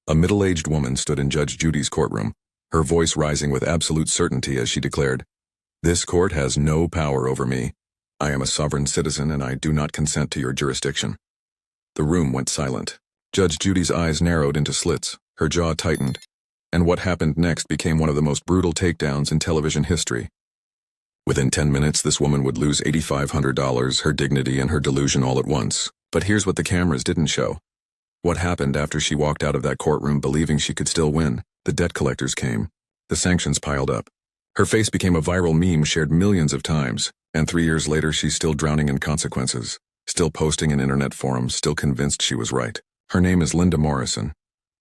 A middle-aged woman stood in Judge Judy's courtroom, her voice rising with absolute certainty as she declared, "This court has no power over me. I am a sovereign citizen and I do not consent to your jurisdiction." The room went silent. Judge Judy's eyes narrowed into slits, her jaw tightened, and what happened next became one of the most brutal takedowns in television history. Within 10 minutes, this woman would lose $8,500, her dignity and her delusion all at once. But here's what the cameras didn't show. What happened after she walked out of that courtroom believing she could still win? The debt collectors came. The sanctions piled up. Her face became a viral meme shared millions of times, and 3 years later she's still drowning in consequences, still posting in internet forums, still convinced she was right. Her name is Linda Morrison.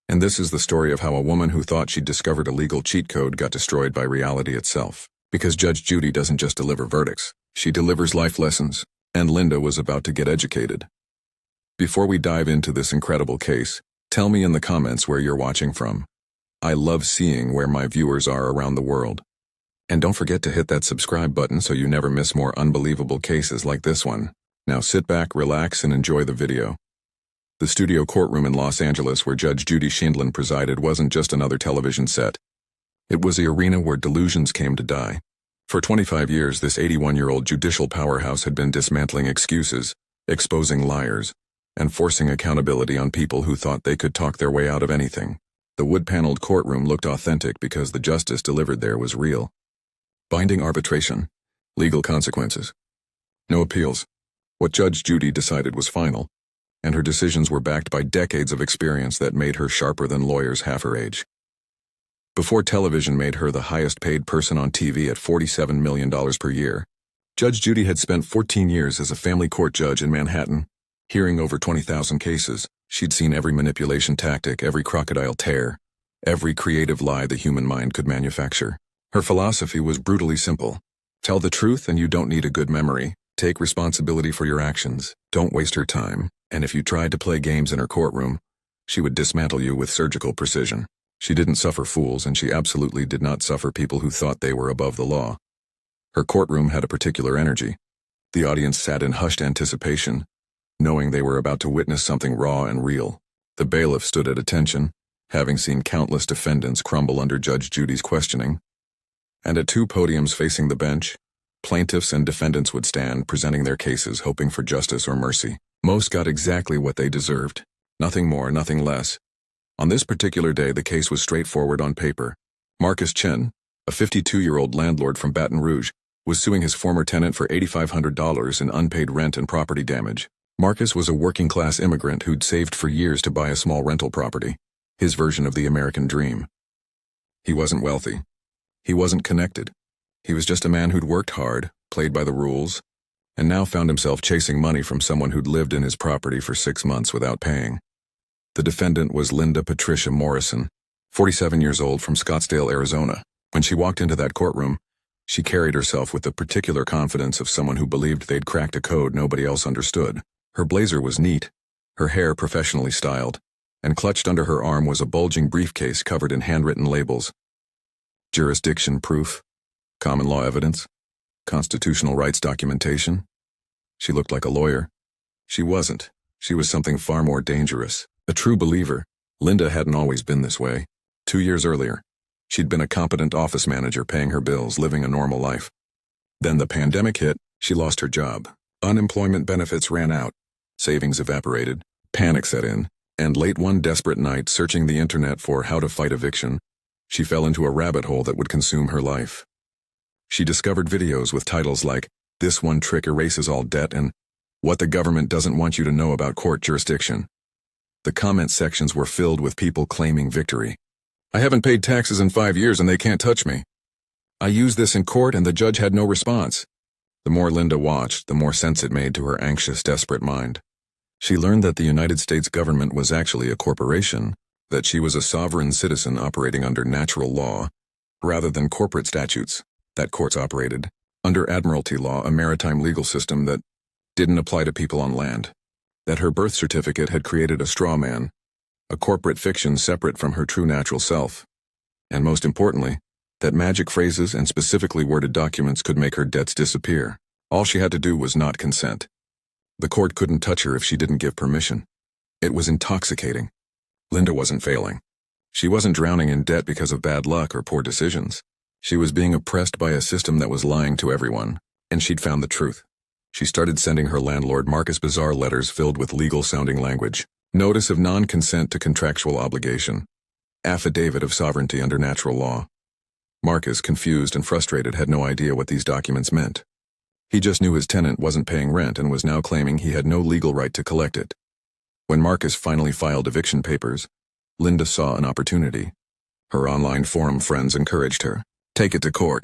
And this is the story of how a woman who thought she'd discovered a legal cheat code got destroyed by reality itself. Because Judge Judy doesn't just deliver verdicts, she delivers life lessons, and Linda was about to get educated. Before we dive into this incredible case, tell me in the comments where you're watching from. I love seeing where my viewers are around the world. And don't forget to hit that subscribe button so you never miss more unbelievable cases like this one. Now sit back, relax, and enjoy the video. The studio courtroom in Los Angeles where Judge Judy Sheindlin presided wasn't just another television set. It was the arena where delusions came to die. For 25 years, this 81-year-old judicial powerhouse had been dismantling excuses, exposing liars, and forcing accountability on people who thought they could talk their way out of anything. The wood-paneled courtroom looked authentic because the justice delivered there was real. Binding arbitration, legal consequences, no appeals. What Judge Judy decided was final, and her decisions were backed by decades of experience that made her sharper than lawyers half her age. Before television made her the highest-paid person on TV at $47 million per year, Judge Judy had spent 14 years as a family court judge in Manhattan, hearing over 20,000 cases. She'd seen every manipulation tactic, every crocodile tear, every creative lie the human mind could manufacture. Her philosophy was brutally simple. Tell the truth and you don't need a good memory. Take responsibility for your actions. Don't waste her time. And if you tried to play games in her courtroom, she would dismantle you with surgical precision. She didn't suffer fools, and she absolutely did not suffer people who thought they were above the law. Her courtroom had a particular energy. The audience sat in hushed anticipation, knowing they were about to witness something raw and real. The bailiff stood at attention, having seen countless defendants crumble under Judge Judy's questioning. And at two podiums facing the bench, plaintiffs and defendants would stand, presenting their cases, hoping for justice or mercy. Most got exactly what they deserved. Nothing more, nothing less. On this particular day, the case was straightforward on paper. Marcus Chen, a 52-year-old landlord from Baton Rouge, was suing his former tenant for $8,500 in unpaid rent and property damage. Marcus was a working-class immigrant who'd saved for years to buy a small rental property, his version of the American dream. He wasn't wealthy. He wasn't connected. He was just a man who'd worked hard, played by the rules, and now found himself chasing money from someone who'd lived in his property for 6 months without paying. The defendant was Linda Patricia Morrison, 47 years old, from Scottsdale, Arizona. When she walked into that courtroom, she carried herself with the particular confidence of someone who believed they'd cracked a code nobody else understood. Her blazer was neat, her hair professionally styled, and clutched under her arm was a bulging briefcase covered in handwritten labels. Jurisdiction proof, common law evidence, constitutional rights documentation. She looked like a lawyer. She wasn't. She was something far more dangerous. A true believer. Linda hadn't always been this way. 2 years earlier, she'd been a competent office manager paying her bills, living a normal life. Then the pandemic hit, she lost her job. Unemployment benefits ran out, savings evaporated, panic set in, and late one desperate night, searching the internet for how to fight eviction, she fell into a rabbit hole that would consume her life. She discovered videos with titles like, "This One Trick Erases All Debt" and "What the Government Doesn't Want You to Know About Court Jurisdiction." The comment sections were filled with people claiming victory. "I haven't paid taxes in 5 years and they can't touch me. I used this in court and the judge had no response." The more Linda watched, the more sense it made to her anxious, desperate mind. She learned that the United States government was actually a corporation, that she was a sovereign citizen operating under natural law, rather than corporate statutes, that courts operated under admiralty law, a maritime legal system that didn't apply to people on land. That her birth certificate had created a straw man, a corporate fiction separate from her true natural self. And most importantly, that magic phrases and specifically worded documents could make her debts disappear. All she had to do was not consent. The court couldn't touch her if she didn't give permission. It was intoxicating. Linda wasn't failing. She wasn't drowning in debt because of bad luck or poor decisions. She was being oppressed by a system that was lying to everyone, and she'd found the truth. She started sending her landlord Marcus bizarre letters filled with legal-sounding language. Notice of non-consent to contractual obligation. Affidavit of sovereignty under natural law. Marcus, confused and frustrated, had no idea what these documents meant. He just knew his tenant wasn't paying rent and was now claiming he had no legal right to collect it. When Marcus finally filed eviction papers, Linda saw an opportunity. Her online forum friends encouraged her. Take it to court.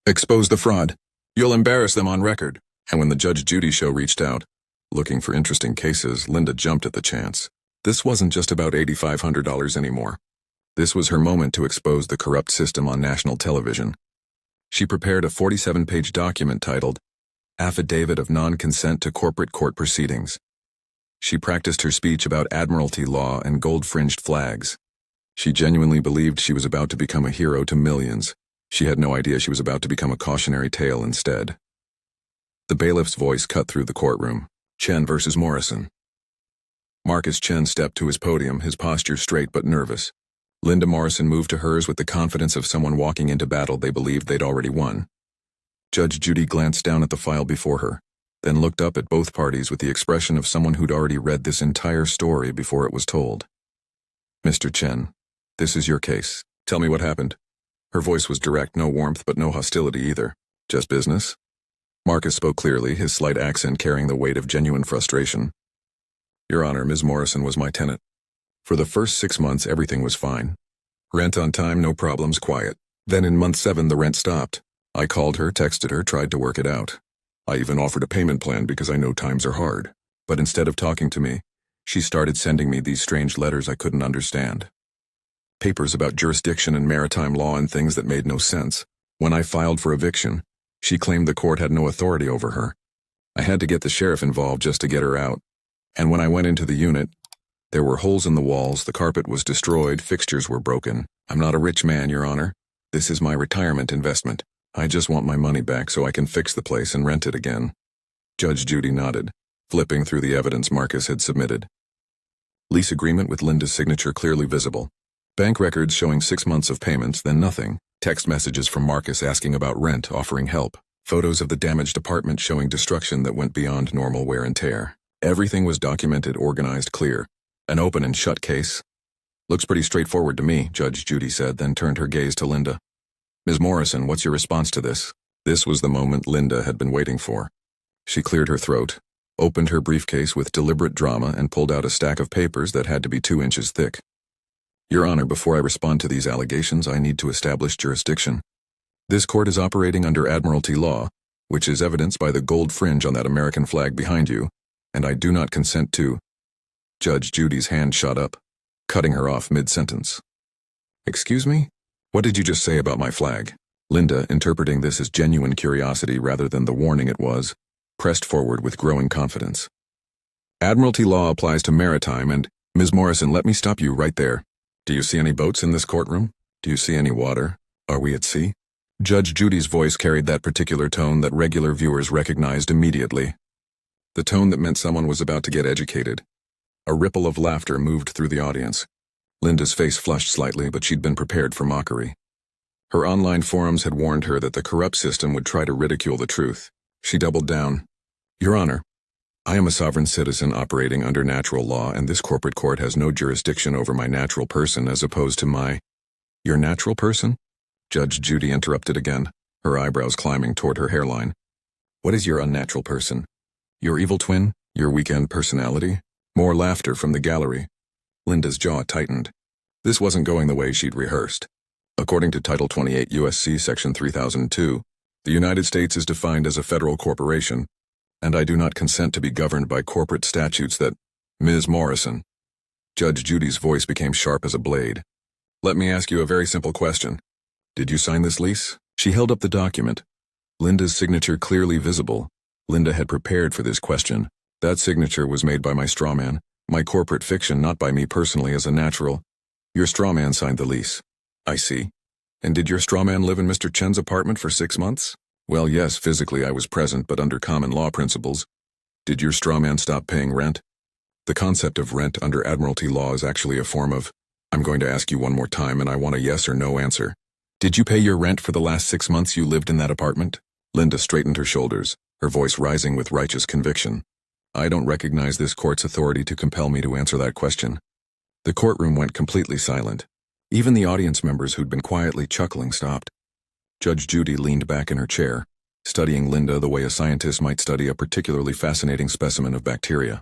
Expose the fraud. You'll embarrass them on record. And when the Judge Judy show reached out, looking for interesting cases, Linda jumped at the chance. This wasn't just about $8,500 anymore. This was her moment to expose the corrupt system on national television. She prepared a 47-page document titled Affidavit of Non-Consent to Corporate Court Proceedings. She practiced her speech about admiralty law and gold-fringed flags. She genuinely believed she was about to become a hero to millions. She had no idea she was about to become a cautionary tale instead. The bailiff's voice cut through the courtroom. Chen versus Morrison. Marcus Chen stepped to his podium, his posture straight but nervous. Linda Morrison moved to hers with the confidence of someone walking into battle they believed they'd already won. Judge Judy glanced down at the file before her, then looked up at both parties with the expression of someone who'd already read this entire story before it was told. Mr. Chen, this is your case. Tell me what happened. Her voice was direct, no warmth but no hostility either. Just business? Marcus spoke clearly, his slight accent carrying the weight of genuine frustration. Your Honor, Ms. Morrison was my tenant. For the first 6 months, everything was fine. Rent on time, no problems, quiet. Then in month 7, the rent stopped. I called her, texted her, tried to work it out. I even offered a payment plan because I know times are hard. But instead of talking to me, she started sending me these strange letters I couldn't understand. Papers about jurisdiction and maritime law and things that made no sense. When I filed for eviction, she claimed the court had no authority over her. I had to get the sheriff involved just to get her out. And when I went into the unit, there were holes in the walls, the carpet was destroyed, fixtures were broken. I'm not a rich man, Your Honor. This is my retirement investment. I just want my money back so I can fix the place and rent it again. Judge Judy nodded, flipping through the evidence Marcus had submitted. Lease agreement with Linda's signature clearly visible. Bank records showing 6 months of payments, then nothing. Text messages from Marcus asking about rent, offering help. Photos of the damaged apartment showing destruction that went beyond normal wear and tear. Everything was documented, organized, clear. An open and shut case. Looks pretty straightforward to me, Judge Judy said, then turned her gaze to Linda. Ms. Morrison, what's your response to this? This was the moment Linda had been waiting for. She cleared her throat, opened her briefcase with deliberate drama, and pulled out a stack of papers that had to be 2 inches thick. Your Honor, before I respond to these allegations, I need to establish jurisdiction. This court is operating under admiralty law, which is evidenced by the gold fringe on that American flag behind you, and I do not consent to. Judge Judy's hand shot up, cutting her off mid-sentence. Excuse me? What did you just say about my flag? Linda, interpreting this as genuine curiosity rather than the warning it was, pressed forward with growing confidence. Admiralty law applies to maritime and, Ms. Morrison, let me stop you right there. Do you see any boats in this courtroom? Do you see any water? Are we at sea? Judge Judy's voice carried that particular tone that regular viewers recognized immediately. The tone that meant someone was about to get educated. A ripple of laughter moved through the audience. Linda's face flushed slightly, but she'd been prepared for mockery. Her online forums had warned her that the corrupt system would try to ridicule the truth. She doubled down. Your Honor, I am a sovereign citizen operating under natural law, and this corporate court has no jurisdiction over my natural person as opposed to my... Your natural person? Judge Judy interrupted again, her eyebrows climbing toward her hairline. What is your unnatural person? Your evil twin? Your weekend personality? More laughter from the gallery. Linda's jaw tightened. This wasn't going the way she'd rehearsed. According to Title 28 U.S.C. Section 3002, the United States is defined as a federal corporation, and I do not consent to be governed by corporate statutes that... Ms. Morrison. Judge Judy's voice became sharp as a blade. Let me ask you a very simple question. Did you sign this lease? She held up the document. Linda's signature clearly visible. Linda had prepared for this question. That signature was made by my strawman, my corporate fiction, not by me personally as a natural. Your strawman signed the lease. I see. And did your strawman live in Mr. Chen's apartment for 6 months? Well, yes, physically I was present, but under common law principles. Did your strawman stop paying rent? The concept of rent under admiralty law is actually a form of I'm going to ask you one more time and I want a yes or no answer. Did you pay your rent for the last 6 months you lived in that apartment? Linda straightened her shoulders, her voice rising with righteous conviction. I don't recognize this court's authority to compel me to answer that question. The courtroom went completely silent. Even the audience members who'd been quietly chuckling stopped. Judge Judy leaned back in her chair, studying Linda the way a scientist might study a particularly fascinating specimen of bacteria.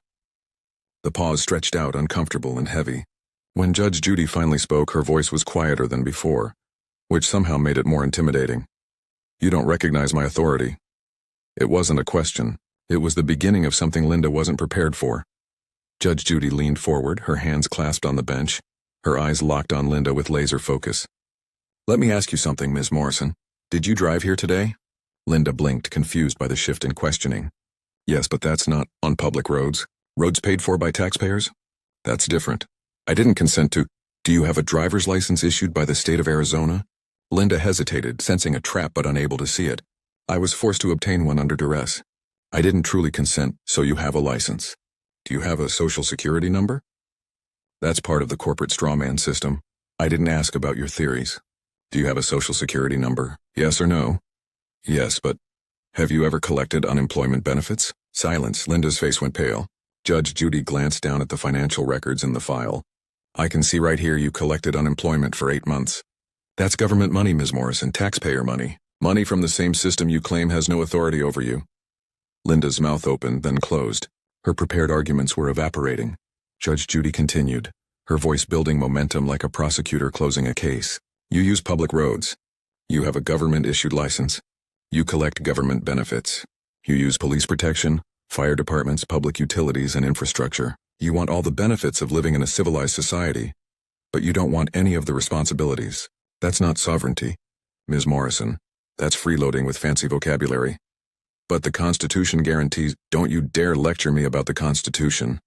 The pause stretched out uncomfortable and heavy. When Judge Judy finally spoke, her voice was quieter than before, which somehow made it more intimidating. You don't recognize my authority. It wasn't a question. It was the beginning of something Linda wasn't prepared for. Judge Judy leaned forward, her hands clasped on the bench, her eyes locked on Linda with laser focus. Let me ask you something, Ms. Morrison. Did you drive here today? Linda blinked, confused by the shift in questioning. Yes, but that's not on public roads. Roads paid for by taxpayers? That's different. I didn't consent to. Do you have a driver's license issued by the state of Arizona? Linda hesitated, sensing a trap but unable to see it. I was forced to obtain one under duress. I didn't truly consent, so you have a license. Do you have a social security number? That's part of the corporate strawman system. I didn't ask about your theories. Do you have a social security number? Yes or no? Yes, but have you ever collected unemployment benefits? Silence. Linda's face went pale. Judge Judy glanced down at the financial records in the file. I can see right here you collected unemployment for 8 months. That's government money, Ms. Morrison, taxpayer money. Money from the same system you claim has no authority over you. Linda's mouth opened, then closed. Her prepared arguments were evaporating. Judge Judy continued, her voice building momentum like a prosecutor closing a case. You use public roads. You have a government-issued license. You collect government benefits. You use police protection, fire departments, public utilities, and infrastructure. You want all the benefits of living in a civilized society, but you don't want any of the responsibilities. That's not sovereignty, Ms. Morrison. That's freeloading with fancy vocabulary. But the Constitution guarantees. Don't you dare lecture me about the Constitution.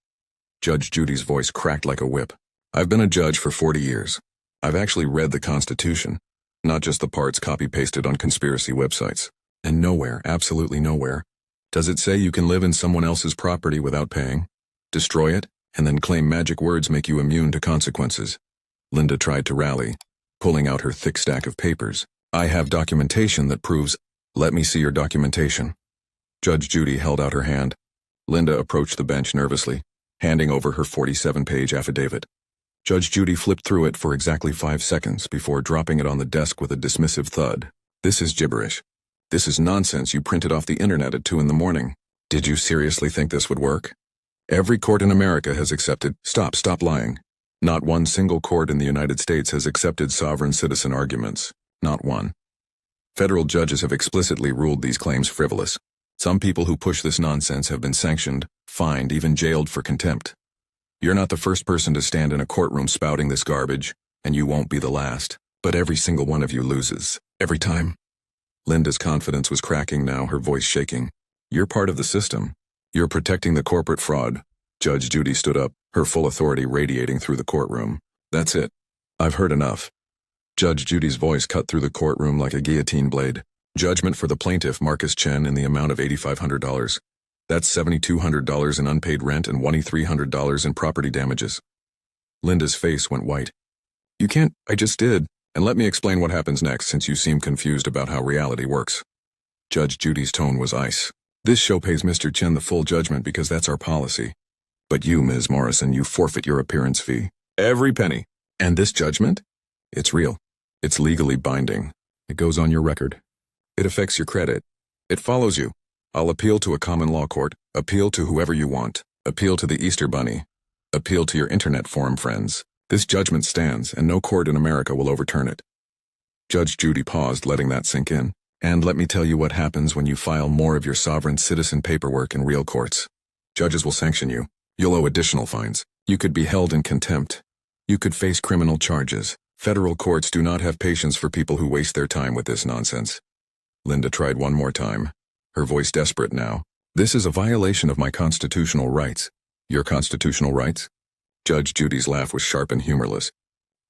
Judge Judy's voice cracked like a whip. I've been a judge for 40 years. I've actually read the Constitution, not just the parts copy-pasted on conspiracy websites. And nowhere, absolutely nowhere, does it say you can live in someone else's property without paying, destroy it, and then claim magic words make you immune to consequences. Linda tried to rally, pulling out her thick stack of papers. I have documentation that proves. Let me see your documentation. Judge Judy held out her hand. Linda approached the bench nervously, handing over her 47-page affidavit. Judge Judy flipped through it for exactly 5 seconds before dropping it on the desk with a dismissive thud. This is gibberish. This is nonsense you printed off the internet at 2 a.m. Did you seriously think this would work? Every court in America has accepted. Stop lying. Not one single court in the United States has accepted sovereign citizen arguments. Not one. Federal judges have explicitly ruled these claims frivolous. Some people who push this nonsense have been sanctioned, fined, even jailed for contempt. You're not the first person to stand in a courtroom spouting this garbage, and you won't be the last. But every single one of you loses. Every time. Linda's confidence was cracking now, her voice shaking. You're part of the system. You're protecting the corporate fraud. Judge Judy stood up, her full authority radiating through the courtroom. That's it. I've heard enough. Judge Judy's voice cut through the courtroom like a guillotine blade. Judgment for the plaintiff, Marcus Chen, in the amount of $8,500. That's $7,200 in unpaid rent and $2,300 in property damages. Linda's face went white. You can't. I just did. And let me explain what happens next, since you seem confused about how reality works. Judge Judy's tone was ice. This show pays Mr. Chen the full judgment because that's our policy. But you, Ms. Morrison, you forfeit your appearance fee. Every penny. And this judgment? It's real. It's legally binding. It goes on your record. It affects your credit. It follows you. I'll appeal to a common law court, appeal to whoever you want, appeal to the Easter Bunny, appeal to your internet forum friends. This judgment stands, and no court in America will overturn it. Judge Judy paused, letting that sink in. And let me tell you what happens when you file more of your sovereign citizen paperwork in real courts. Judges will sanction you. You'll owe additional fines. You could be held in contempt. You could face criminal charges. Federal courts do not have patience for people who waste their time with this nonsense. Linda tried one more time, her voice desperate now. This is a violation of my constitutional rights. Your constitutional rights? Judge Judy's laugh was sharp and humorless.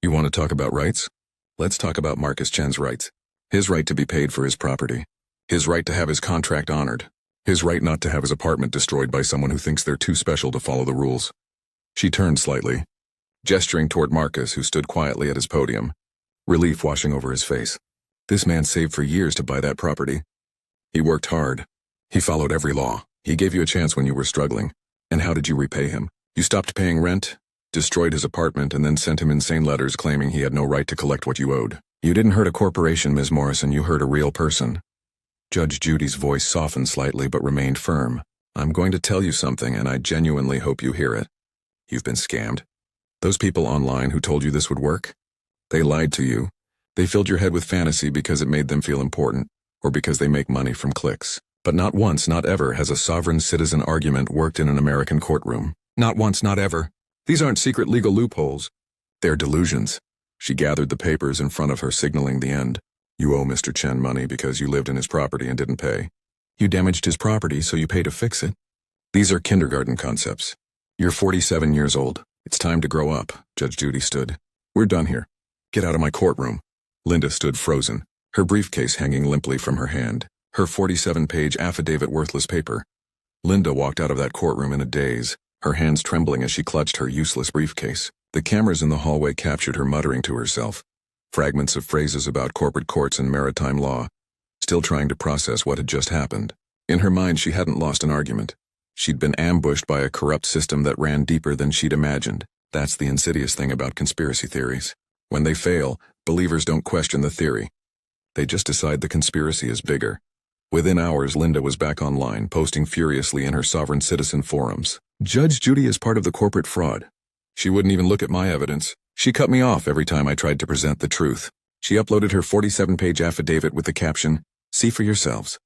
You want to talk about rights? Let's talk about Marcus Chen's rights. His right to be paid for his property. His right to have his contract honored. His right not to have his apartment destroyed by someone who thinks they're too special to follow the rules. She turned slightly. gesturing toward Marcus, who stood quietly at his podium, relief washing over his face. This man saved for years to buy that property. He worked hard. He followed every law. He gave you a chance when you were struggling. And how did you repay him? You stopped paying rent, destroyed his apartment, and then sent him insane letters claiming he had no right to collect what you owed. You didn't hurt a corporation, Ms. Morrison, you hurt a real person. Judge Judy's voice softened slightly but remained firm. I'm going to tell you something, and I genuinely hope you hear it. You've been scammed. Those people online who told you this would work? They lied to you. They filled your head with fantasy because it made them feel important, or because they make money from clicks. But not once, not ever, has a sovereign citizen argument worked in an American courtroom. Not once, not ever. These aren't secret legal loopholes. They're delusions. She gathered the papers in front of her, signaling the end. You owe Mr. Chen money because you lived in his property and didn't pay. You damaged his property, so you pay to fix it. These are kindergarten concepts. You're 47 years old. It's time to grow up. Judge Judy stood. We're done here. Get out of my courtroom. Linda stood frozen, her briefcase hanging limply from her hand, her 47-page affidavit worthless paper. Linda walked out of that courtroom in a daze, her hands trembling as she clutched her useless briefcase. The cameras in the hallway captured her muttering to herself, fragments of phrases about corporate courts and maritime law, still trying to process what had just happened. In her mind, she hadn't lost an argument. She'd been ambushed by a corrupt system that ran deeper than she'd imagined. That's the insidious thing about conspiracy theories. When they fail, believers don't question the theory. They just decide the conspiracy is bigger. Within hours, Linda was back online, posting furiously in her sovereign citizen forums. Judge Judy is part of the corporate fraud. She wouldn't even look at my evidence. She cut me off every time I tried to present the truth. She uploaded her 47-page affidavit with the caption, "See for yourselves."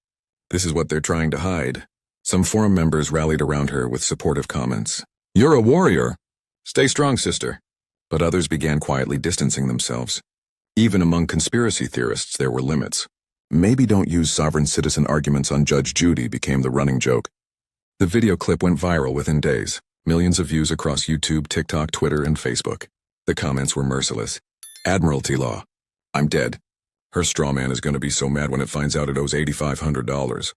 This is what they're trying to hide. Some forum members rallied around her with supportive comments. You're a warrior. Stay strong, sister. But others began quietly distancing themselves. Even among conspiracy theorists, there were limits. Maybe don't use sovereign citizen arguments on Judge Judy became the running joke. The video clip went viral within days. Millions of views across YouTube, TikTok, Twitter, and Facebook. The comments were merciless. Admiralty law. I'm dead. Her straw man is going to be so mad when it finds out it owes $8,500.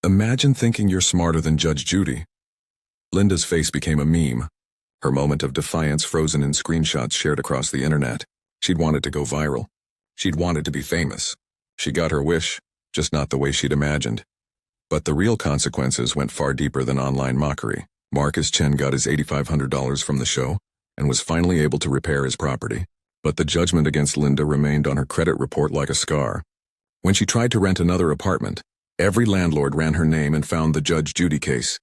Imagine thinking you're smarter than Judge Judy. Linda's face became a meme. Her moment of defiance frozen in screenshots shared across the internet. She'd wanted to go viral. She'd wanted to be famous. She got her wish, just not the way she'd imagined. But the real consequences went far deeper than online mockery. Marcus Chen got his $8,500 from the show and was finally able to repair his property. But the judgment against Linda remained on her credit report like a scar. When she tried to rent another apartment, every landlord ran her name and found the Judge Judy case.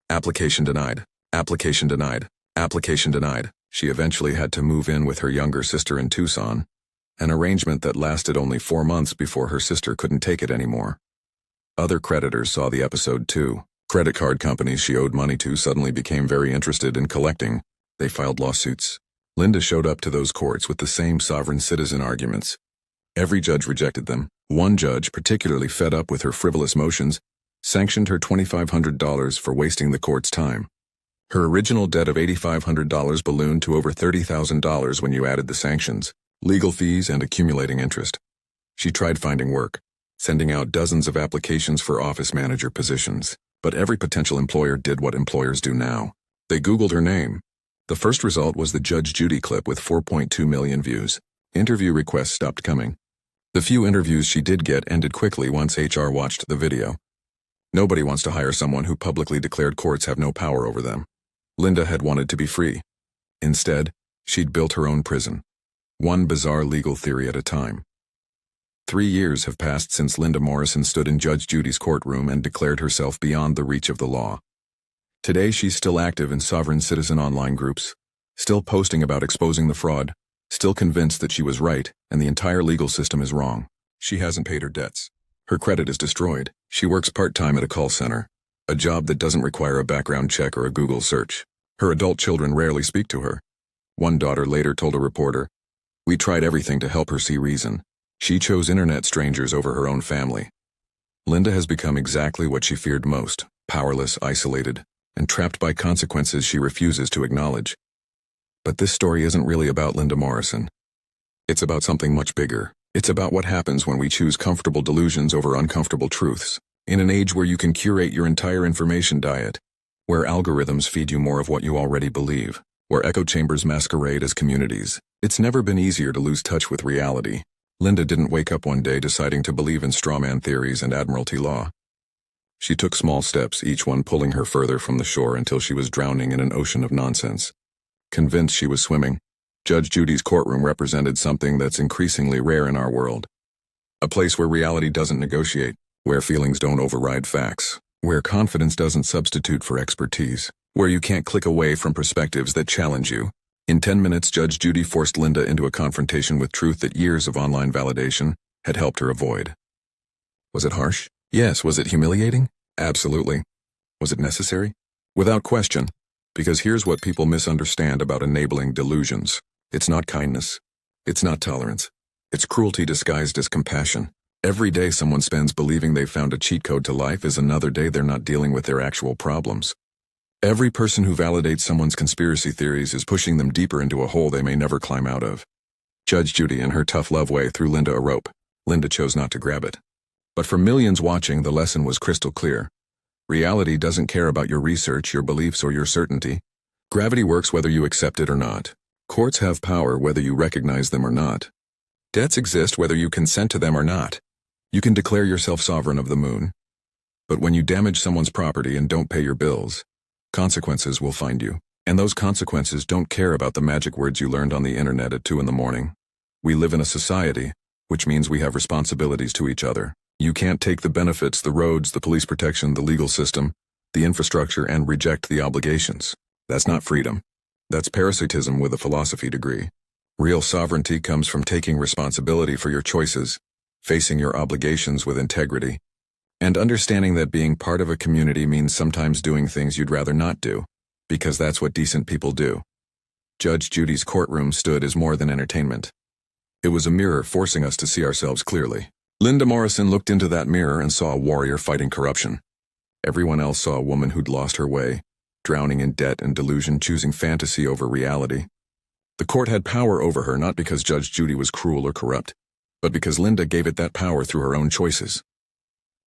Application denied. Application denied. Application denied. She eventually had to move in with her younger sister in Tucson, an arrangement that lasted only 4 months before her sister couldn't take it anymore. Other creditors saw the episode too. Credit card companies she owed money to suddenly became very interested in collecting. They filed lawsuits. Linda showed up to those courts with the same sovereign citizen arguments. Every judge rejected them. One judge, particularly fed up with her frivolous motions, sanctioned her $2,500 for wasting the court's time. Her original debt of $8,500 ballooned to over $30,000 when you added the sanctions, legal fees, and accumulating interest. She tried finding work, sending out dozens of applications for office manager positions. But every potential employer did what employers do now. They Googled her name. The first result was the Judge Judy clip with 4.2 million views. Interview requests stopped coming. The few interviews she did get ended quickly once HR watched the video. Nobody wants to hire someone who publicly declared courts have no power over them. Linda had wanted to be free. Instead, she'd built her own prison. One bizarre legal theory at a time. 3 years have passed since Linda Morrison stood in Judge Judy's courtroom and declared herself beyond the reach of the law. Today, she's still active in sovereign citizen online groups, still posting about exposing the fraud, still convinced that she was right and the entire legal system is wrong. She hasn't paid her debts. Her credit is destroyed. She works part-time at a call center, a job that doesn't require a background check or a Google search. Her adult children rarely speak to her. One daughter later told a reporter, "We tried everything to help her see reason. She chose internet strangers over her own family." Linda has become exactly what she feared most, powerless, isolated, and trapped by consequences she refuses to acknowledge. But this story isn't really about Linda Morrison. It's about something much bigger. It's about what happens when we choose comfortable delusions over uncomfortable truths. In an age where you can curate your entire information diet, where algorithms feed you more of what you already believe, where echo chambers masquerade as communities. It's never been easier to lose touch with reality. Linda didn't wake up one day deciding to believe in strawman theories and admiralty law. She took small steps, each one pulling her further from the shore until she was drowning in an ocean of nonsense. Convinced she was swimming, Judge Judy's courtroom represented something that's increasingly rare in our world. A place where reality doesn't negotiate, where feelings don't override facts, where confidence doesn't substitute for expertise, where you can't click away from perspectives that challenge you. In 10 minutes, Judge Judy forced Linda into a confrontation with truth that years of online validation had helped her avoid. Was it harsh? Yes. Was it humiliating? Absolutely. Was it necessary? Without question. Because here's what people misunderstand about enabling delusions. It's not kindness. It's not tolerance. It's cruelty disguised as compassion. Every day someone spends believing they've found a cheat code to life is another day they're not dealing with their actual problems. Every person who validates someone's conspiracy theories is pushing them deeper into a hole they may never climb out of. Judge Judy, in her tough love way, threw Linda a rope. Linda chose not to grab it. But for millions watching, the lesson was crystal clear. Reality doesn't care about your research, your beliefs, or your certainty. Gravity works whether you accept it or not. Courts have power whether you recognize them or not. Debts exist whether you consent to them or not. You can declare yourself sovereign of the moon. But when you damage someone's property and don't pay your bills, consequences will find you. And those consequences don't care about the magic words you learned on the internet at 2 in the morning. We live in a society, which means we have responsibilities to each other. You can't take the benefits, the roads, the police protection, the legal system, the infrastructure, and reject the obligations. That's not freedom. That's parasitism with a philosophy degree. Real sovereignty comes from taking responsibility for your choices, facing your obligations with integrity, and understanding that being part of a community means sometimes doing things you'd rather not do, because that's what decent people do. Judge Judy's courtroom stood as more than entertainment. It was a mirror forcing us to see ourselves clearly. Linda Morrison looked into that mirror and saw a warrior fighting corruption. Everyone else saw a woman who'd lost her way, drowning in debt and delusion, choosing fantasy over reality. The court had power over her not because Judge Judy was cruel or corrupt, but because Linda gave it that power through her own choices.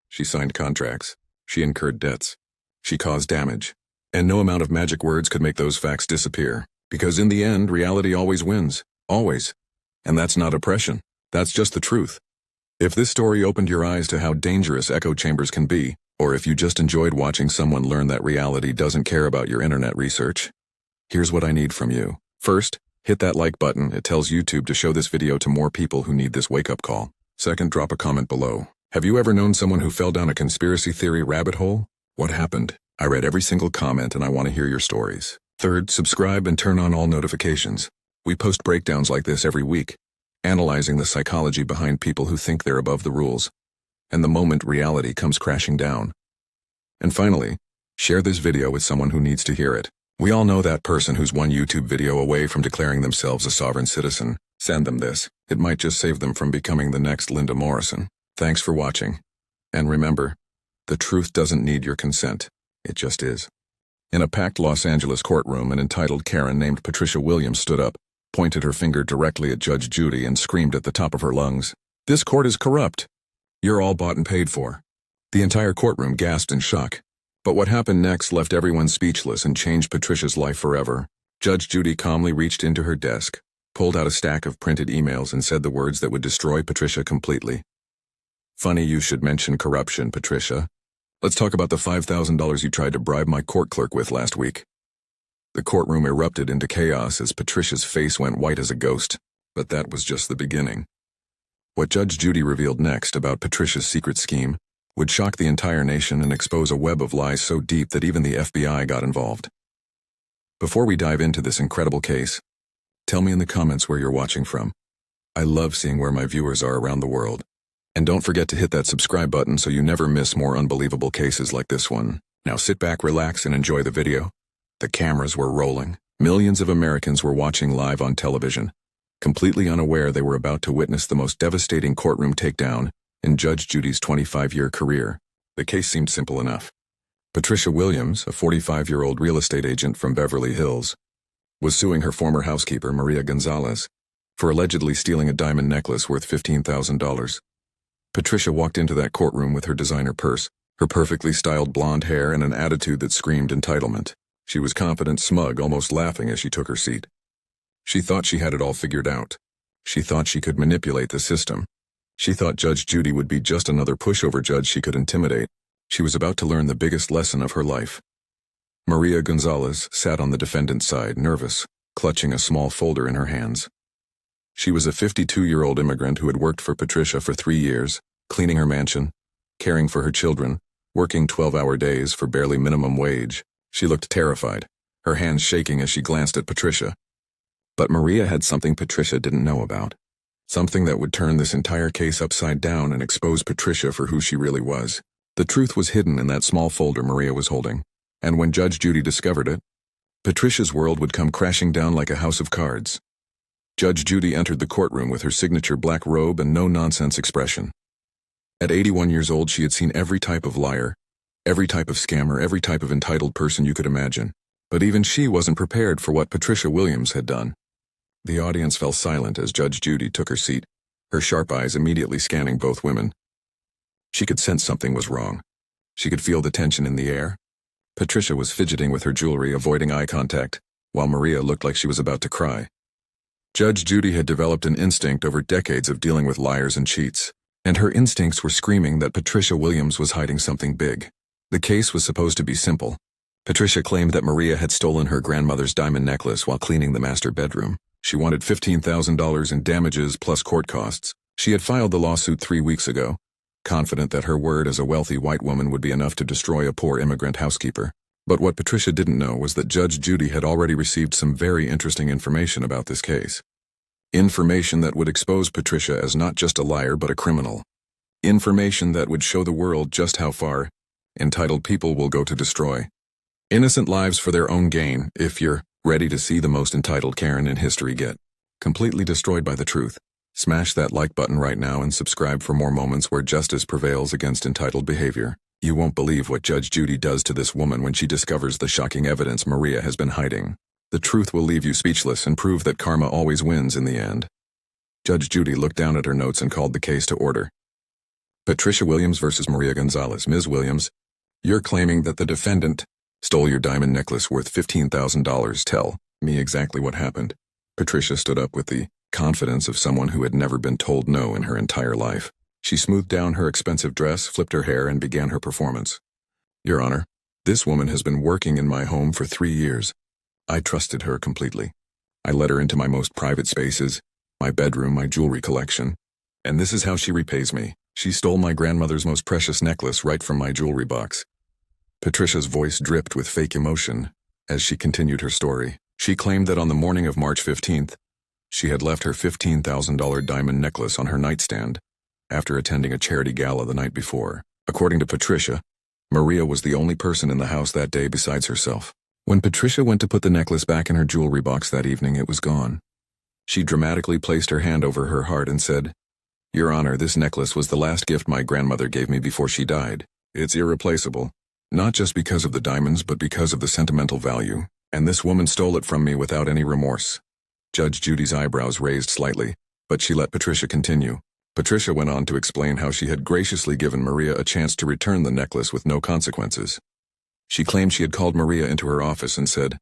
She signed contracts. She incurred debts. She caused damage. And no amount of magic words could make those facts disappear. Because in the end, reality always wins. Always. And that's not oppression. That's just the truth. If this story opened your eyes to how dangerous echo chambers can be, or if you just enjoyed watching someone learn that reality doesn't care about your internet research, here's what I need from you. First, hit that like button. It tells YouTube to show this video to more people who need this wake-up call. Second, drop a comment below. Have you ever known someone who fell down a conspiracy theory rabbit hole? What happened? I read every single comment and I want to hear your stories. Third, subscribe and turn on all notifications. We post breakdowns like this every week, analyzing the psychology behind people who think they're above the rules, and the moment reality comes crashing down. And finally, share this video with someone who needs to hear it. We all know that person who's one YouTube video away from declaring themselves a sovereign citizen. Send them this. It might just save them from becoming the next Linda Morrison. Thanks for watching. And remember, the truth doesn't need your consent. It just is. In a packed Los Angeles courtroom, an entitled Karen named Patricia Williams stood up, pointed her finger directly at Judge Judy, and screamed at the top of her lungs, "This court is corrupt. You're all bought and paid for." The entire courtroom gasped in shock. But what happened next left everyone speechless and changed Patricia's life forever. Judge Judy calmly reached into her desk, pulled out a stack of printed emails, and said the words that would destroy Patricia completely. "Funny you should mention corruption, Patricia. Let's talk about the $5,000 you tried to bribe my court clerk with last week." The courtroom erupted into chaos as Patricia's face went white as a ghost, but that was just the beginning. What Judge Judy revealed next about Patricia's secret scheme would shock the entire nation and expose a web of lies so deep that even the FBI got involved. Before we dive into this incredible case, tell me in the comments where you're watching from. I love seeing where my viewers are around the world. And don't forget to hit that subscribe button so you never miss more unbelievable cases like this one. Now sit back, relax, and enjoy the video. The cameras were rolling. Millions of Americans were watching live on television, completely unaware they were about to witness the most devastating courtroom takedown in Judge Judy's 25-year career. The case seemed simple enough. Patricia Williams, a 45-year-old real estate agent from Beverly Hills, was suing her former housekeeper, Maria Gonzalez, for allegedly stealing a diamond necklace worth $15,000. Patricia walked into that courtroom with her designer purse, her perfectly styled blonde hair, and an attitude that screamed entitlement. She was confident, smug, almost laughing as she took her seat. She thought she had it all figured out. She thought she could manipulate the system. She thought Judge Judy would be just another pushover judge she could intimidate. She was about to learn the biggest lesson of her life. Maria Gonzalez sat on the defendant's side, nervous, clutching a small folder in her hands. She was a 52-year-old immigrant who had worked for Patricia for 3 years, cleaning her mansion, caring for her children, working 12-hour days for barely minimum wage. She looked terrified, her hands shaking as she glanced at Patricia. But Maria had something Patricia didn't know about. Something that would turn this entire case upside down and expose Patricia for who she really was. The truth was hidden in that small folder Maria was holding. And when Judge Judy discovered it, Patricia's world would come crashing down like a house of cards. Judge Judy entered the courtroom with her signature black robe and no-nonsense expression. At 81 years old, she had seen every type of liar, every type of scammer, every type of entitled person you could imagine. But even she wasn't prepared for what Patricia Williams had done. The audience fell silent as Judge Judy took her seat, her sharp eyes immediately scanning both women. She could sense something was wrong. She could feel the tension in the air. Patricia was fidgeting with her jewelry, avoiding eye contact, while Maria looked like she was about to cry. Judge Judy had developed an instinct over decades of dealing with liars and cheats, and her instincts were screaming that Patricia Williams was hiding something big. The case was supposed to be simple. Patricia claimed that Maria had stolen her grandmother's diamond necklace while cleaning the master bedroom. She wanted $15,000 in damages plus court costs. She had filed the lawsuit 3 weeks ago, confident that her word as a wealthy white woman would be enough to destroy a poor immigrant housekeeper. But what Patricia didn't know was that Judge Judy had already received some very interesting information about this case. Information that would expose Patricia as not just a liar but a criminal. Information that would show the world just how far entitled people will go to destroy innocent lives for their own gain. If you're ready to see the most entitled Karen in history get completely destroyed by the truth, smash that like button right now and subscribe for more moments where justice prevails against entitled behavior. You won't believe what Judge Judy does to this woman when she discovers the shocking evidence Maria has been hiding. The truth will leave you speechless and prove that karma always wins in the end. Judge Judy looked down at her notes and called the case to order. Patricia Williams versus Maria Gonzalez. Ms. Williams, you're claiming that the defendant stole your diamond necklace worth $15,000. Tell me exactly what happened. Patricia stood up with the confidence of someone who had never been told no in her entire life. She smoothed down her expensive dress, flipped her hair, and began her performance. Your Honor, this woman has been working in my home for 3 years. I trusted her completely. I let her into my most private spaces, my bedroom, my jewelry collection. And this is how she repays me. She stole my grandmother's most precious necklace right from my jewelry box. Patricia's voice dripped with fake emotion as she continued her story. She claimed that on the morning of March 15th, she had left her $15,000 diamond necklace on her nightstand after attending a charity gala the night before. According to Patricia, Maria was the only person in the house that day besides herself. When Patricia went to put the necklace back in her jewelry box that evening, it was gone. She dramatically placed her hand over her heart and said, Your Honor, this necklace was the last gift my grandmother gave me before she died. It's irreplaceable, not just because of the diamonds but because of the sentimental value, and this woman stole it from me without any remorse. Judge Judy's eyebrows raised slightly, but she let Patricia continue. Patricia went on to explain how she had graciously given Maria a chance to return the necklace with no consequences. She claimed she had called Maria into her office and said,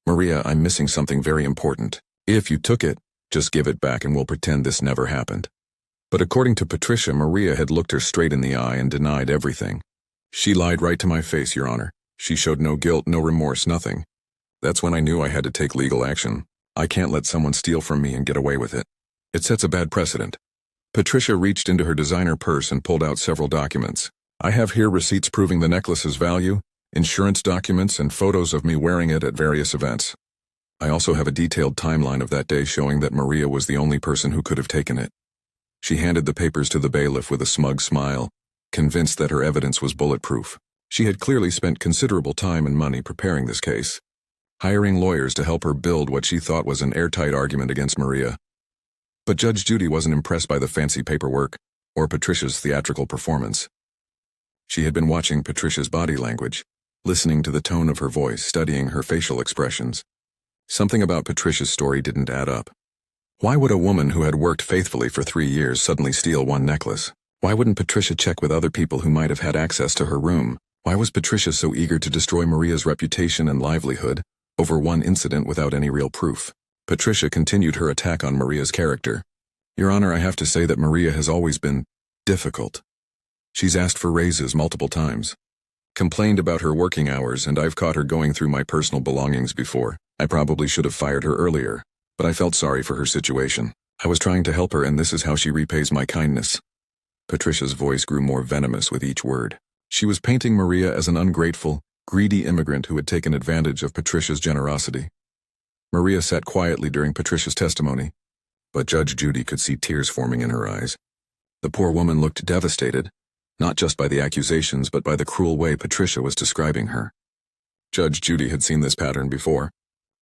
Maria, I'm missing something very important. If you took it, just give it back and we'll pretend this never happened. But according to Patricia, Maria had looked her straight in the eye and denied everything. She lied right to my face, Your Honor. She showed no guilt, no remorse, nothing. That's when I knew I had to take legal action. I can't let someone steal from me and get away with it. It sets a bad precedent. Patricia reached into her designer purse and pulled out several documents. I have here receipts proving the necklace's value, insurance documents, and photos of me wearing it at various events. I also have a detailed timeline of that day showing that Maria was the only person who could have taken it. She handed the papers to the bailiff with a smug smile, convinced that her evidence was bulletproof. She had clearly spent considerable time and money preparing this case, hiring lawyers to help her build what she thought was an airtight argument against Maria. But Judge Judy wasn't impressed by the fancy paperwork or Patricia's theatrical performance. She had been watching Patricia's body language, listening to the tone of her voice, studying her facial expressions. Something about Patricia's story didn't add up. Why would a woman who had worked faithfully for 3 years suddenly steal one necklace? Why wouldn't Patricia check with other people who might have had access to her room Why was Patricia so eager to destroy Maria's reputation and livelihood over one incident without any real proof? Patricia continued her attack on Maria's character. Your Honor, I have to say that Maria has always been difficult. She's asked for raises multiple times, complained about her working hours, and I've caught her going through my personal belongings before. I probably should have fired her earlier, but I felt sorry for her situation. I was trying to help her, and this is how she repays my kindness. Patricia's voice grew more venomous with each word. She was painting Maria as an ungrateful, greedy immigrant who had taken advantage of Patricia's generosity. Maria sat quietly during Patricia's testimony, but Judge Judy could see tears forming in her eyes. The poor woman looked devastated, not just by the accusations but by the cruel way Patricia was describing her. Judge Judy had seen this pattern before.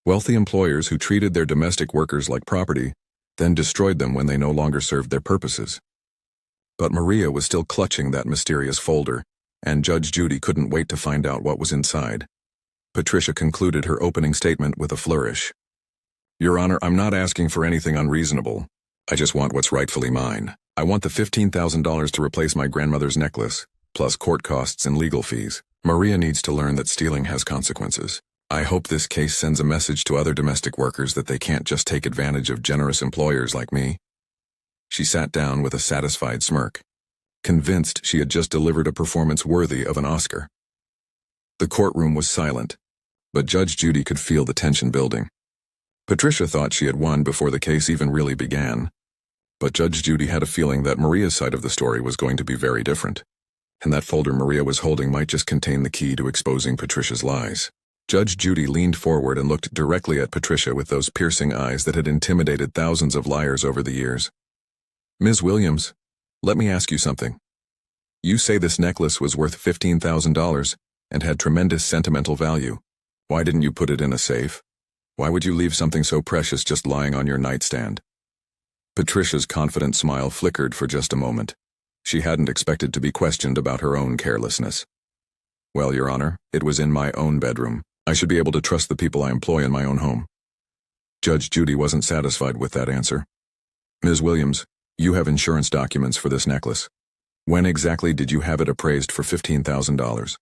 Wealthy employers who treated their domestic workers like property, then destroyed them when they no longer served their purposes. But Maria was still clutching that mysterious folder, and Judge Judy couldn't wait to find out what was inside. Patricia concluded her opening statement with a flourish. Your Honor, I'm not asking for anything unreasonable. I just want what's rightfully mine. I want the $15,000 to replace my grandmother's necklace, plus court costs and legal fees. Maria needs to learn that stealing has consequences. I hope this case sends a message to other domestic workers that they can't just take advantage of generous employers like me. She sat down with a satisfied smirk, convinced she had just delivered a performance worthy of an Oscar. The courtroom was silent, but Judge Judy could feel the tension building. Patricia thought she had won before the case even really began, but Judge Judy had a feeling that Maria's side of the story was going to be very different, and that folder Maria was holding might just contain the key to exposing Patricia's lies. Judge Judy leaned forward and looked directly at Patricia with those piercing eyes that had intimidated thousands of liars over the years. Ms. Williams, let me ask you something. You say this necklace was worth $15,000 and had tremendous sentimental value. Why didn't you put it in a safe? Why would you leave something so precious just lying on your nightstand? Patricia's confident smile flickered for just a moment. She hadn't expected to be questioned about her own carelessness. Well, Your Honor, it was in my own bedroom. I should be able to trust the people I employ in my own home. Judge Judy wasn't satisfied with that answer. Ms. Williams, you have insurance documents for this necklace. When exactly did you have it appraised for $15,000?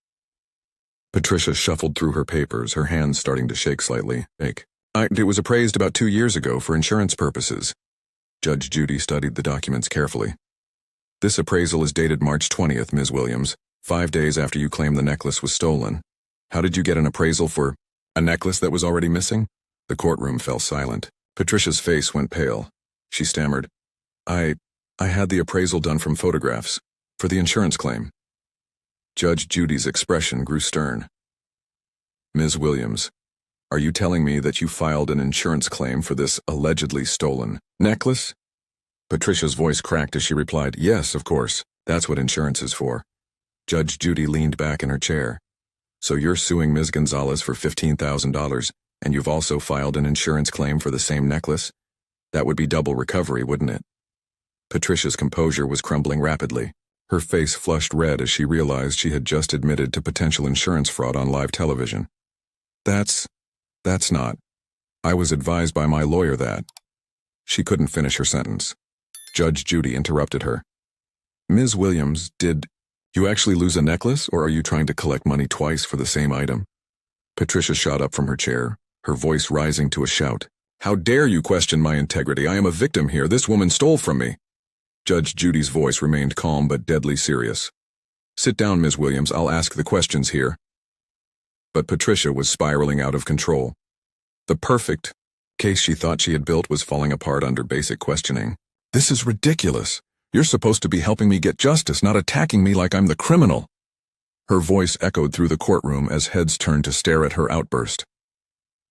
Patricia shuffled through her papers, her hands starting to shake slightly. It was appraised about 2 years ago for insurance purposes. Judge Judy studied the documents carefully. This appraisal is dated March 20th, Ms. Williams, 5 days after you claimed the necklace was stolen. How did you get an appraisal for a necklace that was already missing? The courtroom fell silent. Patricia's face went pale. She stammered, I had the appraisal done from photographs, for the insurance claim. Judge Judy's expression grew stern. Ms. Williams, are you telling me that you filed an insurance claim for this allegedly stolen necklace? Patricia's voice cracked as she replied, Yes, of course. That's what insurance is for. Judge Judy leaned back in her chair. So you're suing Ms. Gonzalez for $15,000, and you've also filed an insurance claim for the same necklace? That would be double recovery, wouldn't it? Patricia's composure was crumbling rapidly. Her face flushed red as she realized she had just admitted to potential insurance fraud on live television. That's not. I was advised by my lawyer that. She couldn't finish her sentence. Judge Judy interrupted her. Ms. Williams, did you actually lose a necklace, or are you trying to collect money twice for the same item? Patricia shot up from her chair, her voice rising to a shout. How dare you question my integrity? I am a victim here. This woman stole from me. Judge Judy's voice remained calm but deadly serious. Sit down, Ms. Williams. I'll ask the questions here. But Patricia was spiraling out of control. The perfect case she thought she had built was falling apart under basic questioning. This is ridiculous. You're supposed to be helping me get justice, not attacking me like I'm the criminal. Her voice echoed through the courtroom as heads turned to stare at her outburst.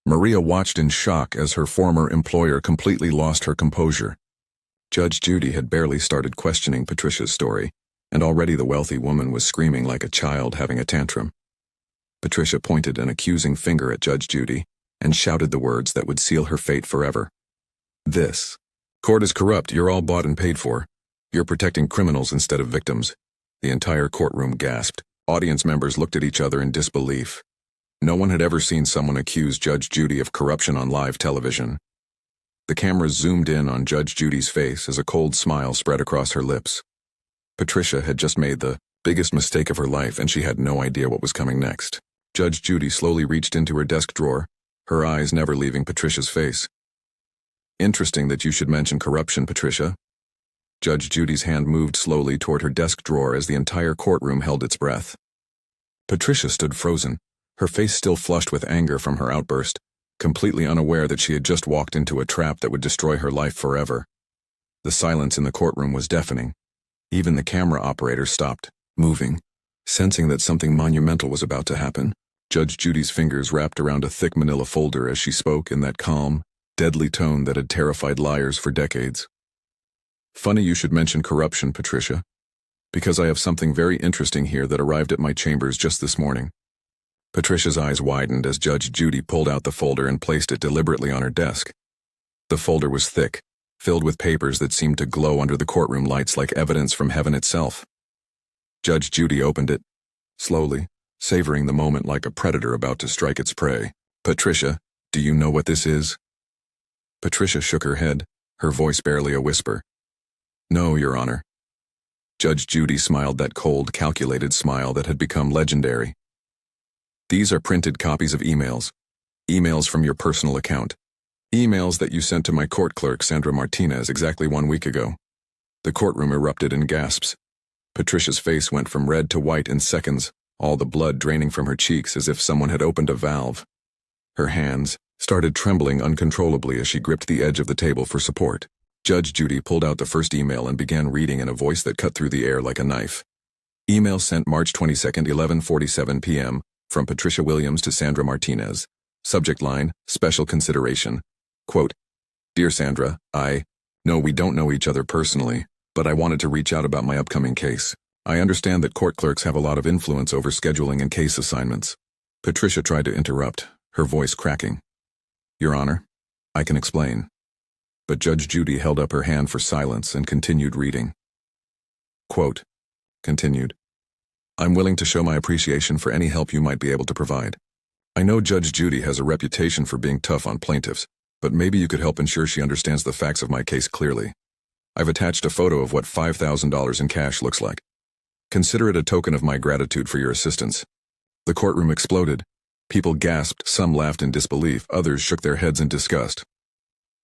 Maria watched in shock as her former employer completely lost her composure. Judge Judy had barely started questioning Patricia's story, and already the wealthy woman was screaming like a child having a tantrum. Patricia pointed an accusing finger at Judge Judy and shouted the words that would seal her fate forever. This court is corrupt. You're all bought and paid for. You're protecting criminals instead of victims. The entire courtroom gasped. Audience members looked at each other in disbelief. No one had ever seen someone accuse Judge Judy of corruption on live television. The cameras zoomed in on Judge Judy's face as a cold smile spread across her lips. Patricia had just made the Biggest mistake of her life, and she had no idea what was coming next. Judge Judy slowly reached into her desk drawer, her eyes never leaving Patricia's face. Interesting that you should mention corruption, Patricia. Judge Judy's hand moved slowly toward her desk drawer as the entire courtroom held its breath. Patricia stood frozen, her face still flushed with anger from her outburst, completely unaware that she had just walked into a trap that would destroy her life forever. The silence in the courtroom was deafening. Even the camera operator stopped moving, sensing that something monumental was about to happen. Judge Judy's fingers wrapped around a thick manila folder as she spoke in that calm, deadly tone that had terrified liars for decades. Funny you should mention corruption, Patricia, because I have something very interesting here that arrived at my chambers just this morning. Patricia's eyes widened as Judge Judy pulled out the folder and placed it deliberately on her desk. The folder was thick, filled with papers that seemed to glow under the courtroom lights like evidence from heaven itself. Judge Judy opened it, slowly, savoring the moment like a predator about to strike its prey. Patricia, do you know what this is? Patricia shook her head, her voice barely a whisper. No, Your Honor. Judge Judy smiled that cold, calculated smile that had become legendary. These are printed copies of emails. Emails from your personal account. Emails that you sent to my court clerk, Sandra Martinez, exactly 1 week ago. The courtroom erupted in gasps. Patricia's face went from red to white in seconds, all the blood draining from her cheeks as if someone had opened a valve. Her hands started trembling uncontrollably as she gripped the edge of the table for support. Judge Judy pulled out the first email and began reading in a voice that cut through the air like a knife. Email sent March 22, 11:47 p.m., from Patricia Williams to Sandra Martinez. Subject line, special consideration. Quote, Dear Sandra, I know we don't know each other personally, but I wanted to reach out about my upcoming case. I understand that court clerks have a lot of influence over scheduling and case assignments. Patricia tried to interrupt, her voice cracking. Your Honor, I can explain. But Judge Judy held up her hand for silence and continued reading. Quote, continued. I'm willing to show my appreciation for any help you might be able to provide. I know Judge Judy has a reputation for being tough on plaintiffs, but maybe you could help ensure she understands the facts of my case clearly. I've attached a photo of what $5,000 in cash looks like. Consider it a token of my gratitude for your assistance. The courtroom exploded. People gasped, some laughed in disbelief, others shook their heads in disgust.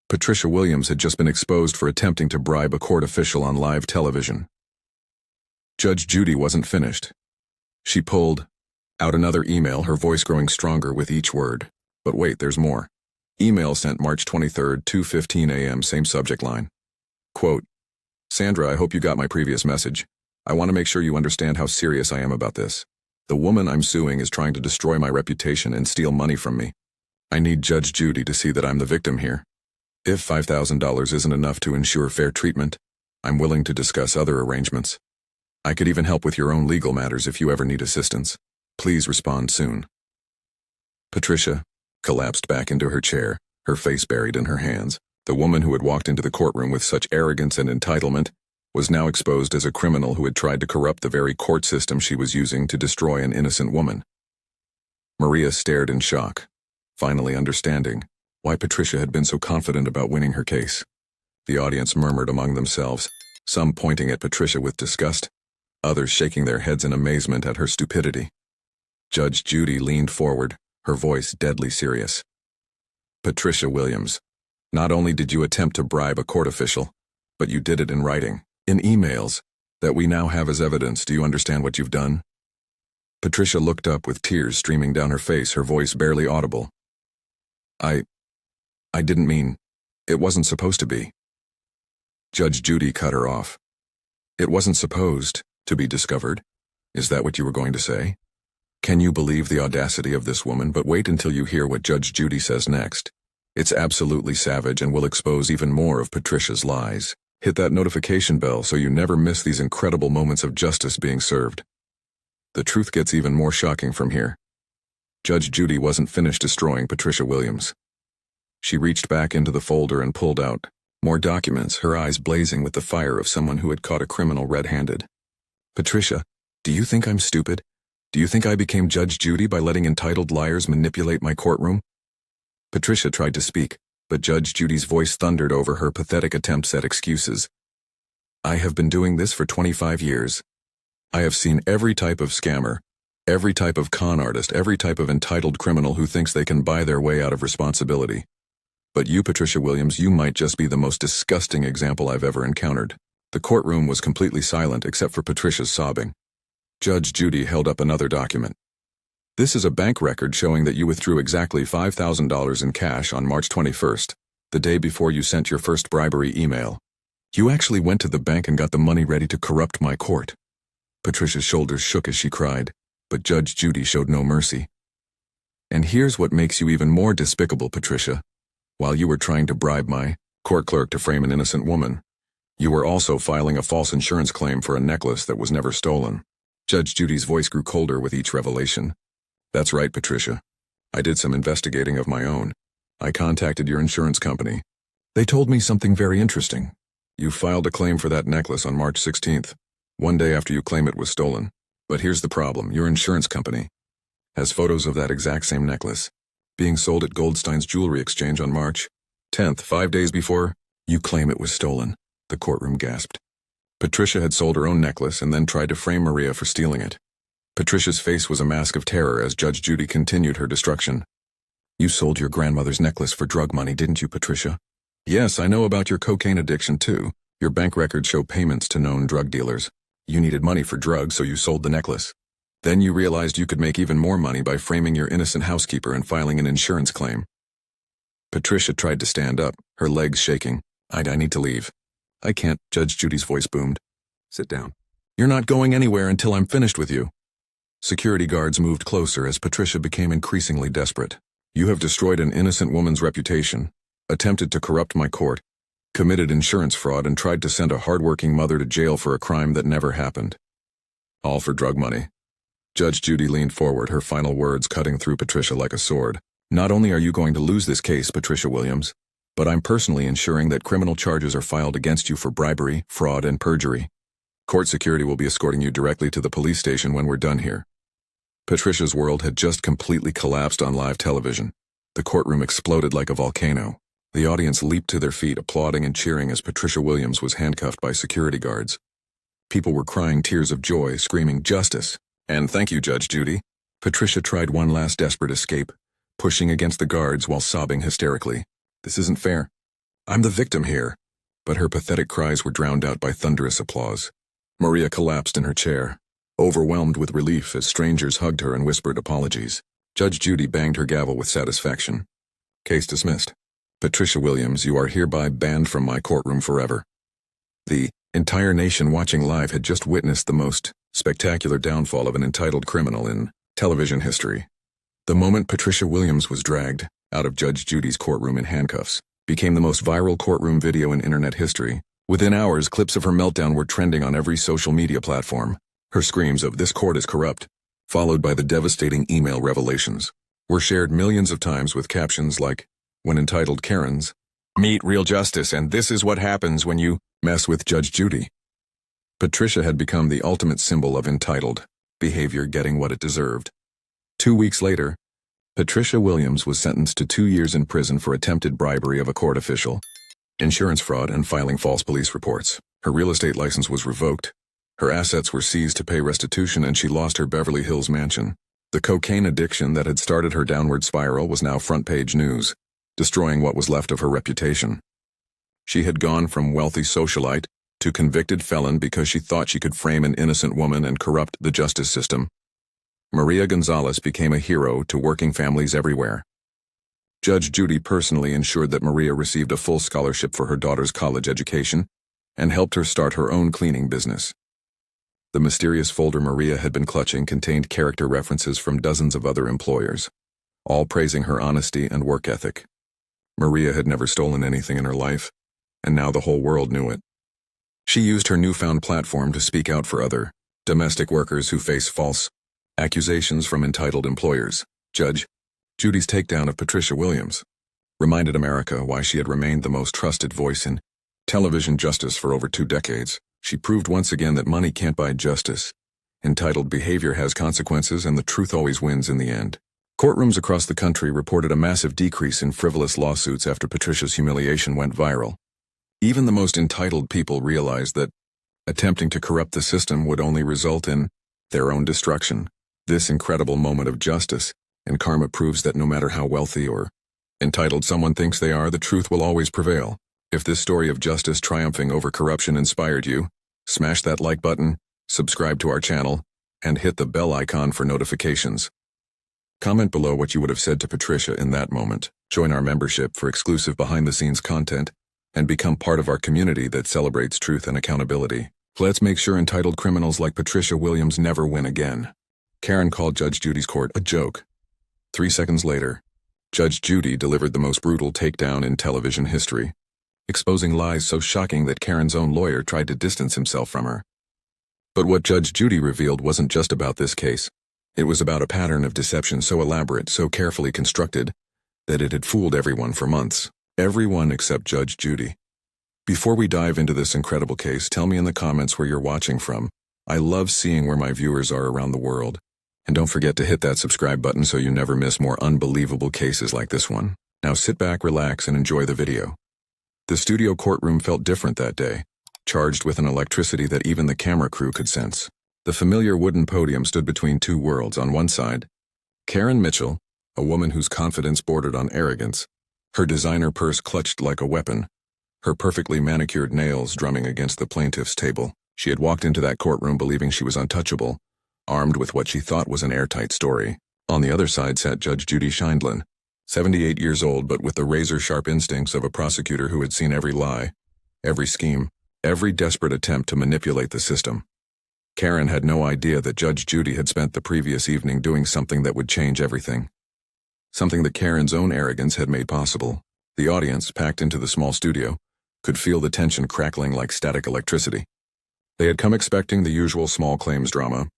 Patricia Williams had just been exposed for attempting to bribe a court official on live television. Judge Judy wasn't finished. She pulled out another email, her voice growing stronger with each word. But wait, there's more. Email sent March 23, 2:15 a.m., same subject line. Quote, Sandra, I hope you got my previous message. I want to make sure you understand how serious I am about this. The woman I'm suing is trying to destroy my reputation and steal money from me. I need Judge Judy to see that I'm the victim here. If $5,000 isn't enough to ensure fair treatment, I'm willing to discuss other arrangements. I could even help with your own legal matters if you ever need assistance. Please respond soon. Patricia collapsed back into her chair, her face buried in her hands. The woman who had walked into the courtroom with such arrogance and entitlement was now exposed as a criminal who had tried to corrupt the very court system she was using to destroy an innocent woman. Maria stared in shock, finally understanding why Patricia had been so confident about winning her case. The audience murmured among themselves, some pointing at Patricia with disgust, others shaking their heads in amazement at her stupidity. Judge Judy leaned forward, her voice deadly serious. Patricia Williams, not only did you attempt to bribe a court official, but you did it in writing, in emails, that we now have as evidence. Do you understand what you've done? Patricia looked up with tears streaming down her face, her voice barely audible. I didn't mean, it wasn't supposed to be. Judge Judy cut her off. It wasn't supposed to be discovered? Is that what you were going to say? Can you believe the audacity of this woman? But wait until you hear what Judge Judy says next. It's absolutely savage and will expose even more of Patricia's lies. Hit that notification bell so you never miss these incredible moments of justice being served. The truth gets even more shocking from here. Judge Judy wasn't finished destroying Patricia Williams. She reached back into the folder and pulled out more documents, her eyes blazing with the fire of someone who had caught a criminal red-handed. Patricia, do you think I'm stupid? Do you think I became Judge Judy by letting entitled liars manipulate my courtroom? Patricia tried to speak, but Judge Judy's voice thundered over her pathetic attempts at excuses. I have been doing this for 25 years. I have seen every type of scammer, every type of con artist, every type of entitled criminal who thinks they can buy their way out of responsibility. But you, Patricia Williams, you might just be the most disgusting example I've ever encountered. The courtroom was completely silent except for Patricia's sobbing. Judge Judy held up another document. This is a bank record showing that you withdrew exactly $5,000 in cash on March 21st, the day before you sent your first bribery email. You actually went to the bank and got the money ready to corrupt my court. Patricia's shoulders shook as she cried, but Judge Judy showed no mercy. And here's what makes you even more despicable, Patricia. While you were trying to bribe my court clerk to frame an innocent woman, you were also filing a false insurance claim for a necklace that was never stolen. Judge Judy's voice grew colder with each revelation. That's right, Patricia. I did some investigating of my own. I contacted your insurance company. They told me something very interesting. You filed a claim for that necklace on March 16th, one day after you claim it was stolen. But here's the problem. Your insurance company has photos of that exact same necklace being sold at Goldstein's Jewelry Exchange on March 10th, 5 days before you claim it was stolen. The courtroom gasped. Patricia had sold her own necklace and then tried to frame Maria for stealing it. Patricia's face was a mask of terror as Judge Judy continued her destruction. You sold your grandmother's necklace for drug money, didn't you, Patricia? Yes, I know about your cocaine addiction too. Your bank records show payments to known drug dealers. You needed money for drugs, so you sold the necklace. Then you realized you could make even more money by framing your innocent housekeeper and filing an insurance claim. Patricia tried to stand up, her legs shaking. I need to leave. I can't, Judge Judy's voice boomed. Sit down. You're not going anywhere until I'm finished with you. Security guards moved closer as Patricia became increasingly desperate. You have destroyed an innocent woman's reputation, attempted to corrupt my court, committed insurance fraud, and tried to send a hardworking mother to jail for a crime that never happened. All for drug money. Judge Judy leaned forward, her final words cutting through Patricia like a sword. Not only are you going to lose this case, Patricia Williams, but I'm personally ensuring that criminal charges are filed against you for bribery, fraud, and perjury. Court security will be escorting you directly to the police station when we're done here. Patricia's world had just completely collapsed on live television. The courtroom exploded like a volcano. The audience leaped to their feet, applauding and cheering as Patricia Williams was handcuffed by security guards. People were crying tears of joy, screaming, "Justice!" And "Thank you, Judge Judy." Patricia tried one last desperate escape, pushing against the guards while sobbing hysterically. This isn't fair. I'm the victim here. But her pathetic cries were drowned out by thunderous applause. Maria collapsed in her chair, overwhelmed with relief as strangers hugged her and whispered apologies. Judge Judy banged her gavel with satisfaction. Case dismissed. Patricia Williams, you are hereby banned from my courtroom forever. The entire nation watching live had just witnessed the most spectacular downfall of an entitled criminal in television history. The moment Patricia Williams was dragged out of Judge Judy's courtroom in handcuffs became the most viral courtroom video in internet history. Within hours, clips of her meltdown were trending on every social media platform. Her screams of "This court is corrupt," followed by the devastating email revelations, were shared millions of times with captions like, "When entitled Karens meet real justice, and this is what happens when you mess with Judge Judy." Patricia had become the ultimate symbol of entitled behavior getting what it deserved. 2 weeks later, Patricia Williams was sentenced to 2 years in prison for attempted bribery of a court official, insurance fraud, and filing false police reports. Her real estate license was revoked. Her assets were seized to pay restitution, and she lost her Beverly Hills mansion. The cocaine addiction that had started her downward spiral was now front-page news, destroying what was left of her reputation. She had gone from wealthy socialite to convicted felon because she thought she could frame an innocent woman and corrupt the justice system. Maria Gonzalez became a hero to working families everywhere. Judge Judy personally ensured that Maria received a full scholarship for her daughter's college education and helped her start her own cleaning business. The mysterious folder Maria had been clutching contained character references from dozens of other employers, all praising her honesty and work ethic. Maria had never stolen anything in her life, and now the whole world knew it. She used her newfound platform to speak out for other domestic workers who face false accusations from entitled employers. Judge Judy's takedown of Patricia Williams reminded America why she had remained the most trusted voice in television justice for over 2 decades. She proved once again that money can't buy justice. Entitled behavior has consequences, and the truth always wins in the end. Courtrooms across the country reported a massive decrease in frivolous lawsuits after Patricia's humiliation went viral. Even the most entitled people realized that Attempting to corrupt the system would only result in their own destruction. This incredible moment of justice and karma proves that no matter how wealthy or entitled someone thinks they are, the truth will always prevail. If this story of justice triumphing over corruption inspired you, smash that like button, subscribe to our channel, and hit the bell icon for notifications. Comment below what you would have said to Patricia in that moment. Join our membership for exclusive behind-the-scenes content and become part of our community that celebrates truth and accountability. Let's make sure entitled criminals like Patricia Williams never win again. Karen called Judge Judy's court a joke. 3 seconds later, Judge Judy delivered the most brutal takedown in television history, exposing lies so shocking that Karen's own lawyer tried to distance himself from her. But what Judge Judy revealed wasn't just about this case. It was about a pattern of deception so elaborate, so carefully constructed, that it had fooled everyone for months. Everyone except Judge Judy. Before we dive into this incredible case, tell me in the comments where you're watching from. I love seeing where my viewers are around the world. And don't forget to hit that subscribe button so you never miss more unbelievable cases like this one. Now sit back, relax, and enjoy the video. The studio courtroom felt different that day, charged with an electricity that even the camera crew could sense. The familiar wooden podium stood between two worlds. On one side, Karen Mitchell, a woman whose confidence bordered on arrogance, her designer purse clutched like a weapon, her perfectly manicured nails drumming against the plaintiff's table. She had walked into that courtroom believing she was untouchable, armed with what she thought was an airtight story. On the other side sat Judge Judy Scheindlin, 78 years old but with the razor-sharp instincts of a prosecutor who had seen every lie, every scheme, every desperate attempt to manipulate the system. Karen had no idea that Judge Judy had spent the previous evening doing something that would change everything. Something that Karen's own arrogance had made possible. The audience, packed into the small studio, could feel the tension crackling like static electricity. They had come expecting the usual small claims drama,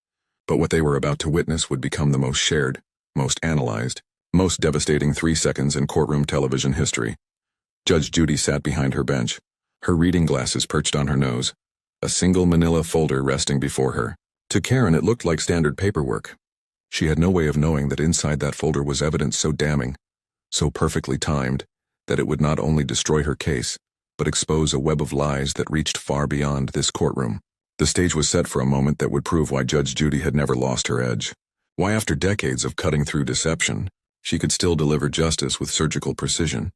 but what they were about to witness would become the most shared, most analyzed, most devastating 3 seconds in courtroom television history. Judge Judy sat behind her bench, her reading glasses perched on her nose, a single manila folder resting before her. To Karen, it looked like standard paperwork. She had no way of knowing that inside that folder was evidence so damning, so perfectly timed, that it would not only destroy her case, but expose a web of lies that reached far beyond this courtroom. The stage was set for a moment that would prove why Judge Judy had never lost her edge. Why, after decades of cutting through deception, she could still deliver justice with surgical precision.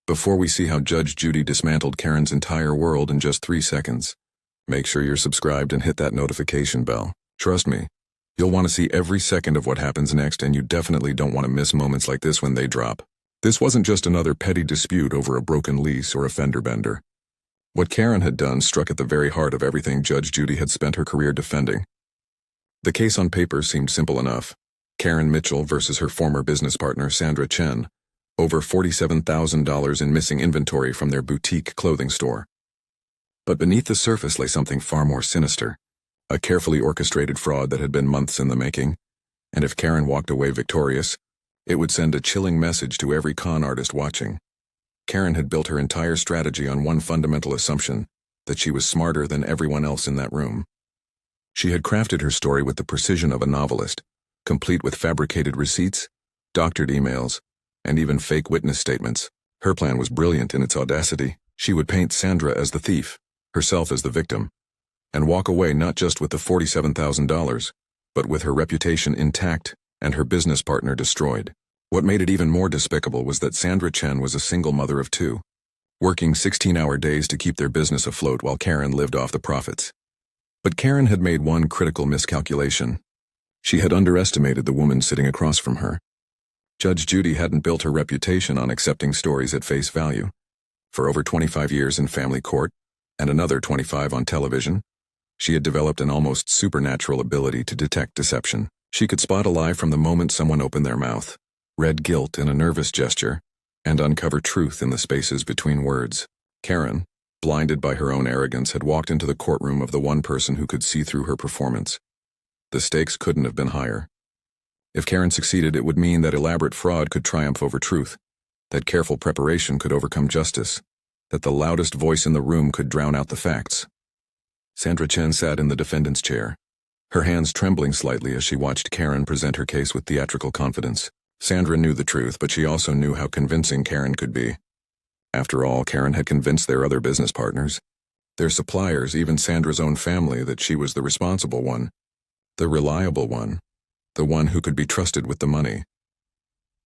Before we see how Judge Judy dismantled Karen's entire world in just 3 seconds, make sure you're subscribed and hit that notification bell. Trust me, you'll want to see every second of what happens next, and you definitely don't want to miss moments like this when they drop. This wasn't just another petty dispute over a broken lease or a fender bender. What Karen had done struck at the very heart of everything Judge Judy had spent her career defending. The case on paper seemed simple enough. Karen Mitchell versus her former business partner Sandra Chen, over $47,000 in missing inventory from their boutique clothing store. But beneath the surface lay something far more sinister, a carefully orchestrated fraud that had been months in the making, and if Karen walked away victorious, it would send a chilling message to every con artist watching. Karen had built her entire strategy on one fundamental assumption, that she was smarter than everyone else in that room. She had crafted her story with the precision of a novelist, complete with fabricated receipts, doctored emails, and even fake witness statements. Her plan was brilliant in its audacity. She would paint Sandra as the thief, herself as the victim, and walk away not just with the $47,000, but with her reputation intact and her business partner destroyed. What made it even more despicable was that Sandra Chen was a single mother of 2, working 16-hour days to keep their business afloat while Karen lived off the profits. But Karen had made one critical miscalculation. She had underestimated the woman sitting across from her. Judge Judy hadn't built her reputation on accepting stories at face value. For over 25 years in family court, and another 25 on television, she had developed an almost supernatural ability to detect deception. She could spot a lie from the moment someone opened their mouth, read guilt in a nervous gesture, and uncover truth in the spaces between words. Karen, blinded by her own arrogance, had walked into the courtroom of the one person who could see through her performance. The stakes couldn't have been higher. If Karen succeeded, it would mean that elaborate fraud could triumph over truth, that careful preparation could overcome justice, that the loudest voice in the room could drown out the facts. Sandra Chen sat in the defendant's chair, her hands trembling slightly as she watched Karen present her case with theatrical confidence. Sandra knew the truth, but she also knew how convincing Karen could be. After all, Karen had convinced their other business partners. their suppliers, even Sandra's own family, that she was the responsible one, the reliable one, the one who could be trusted with the money.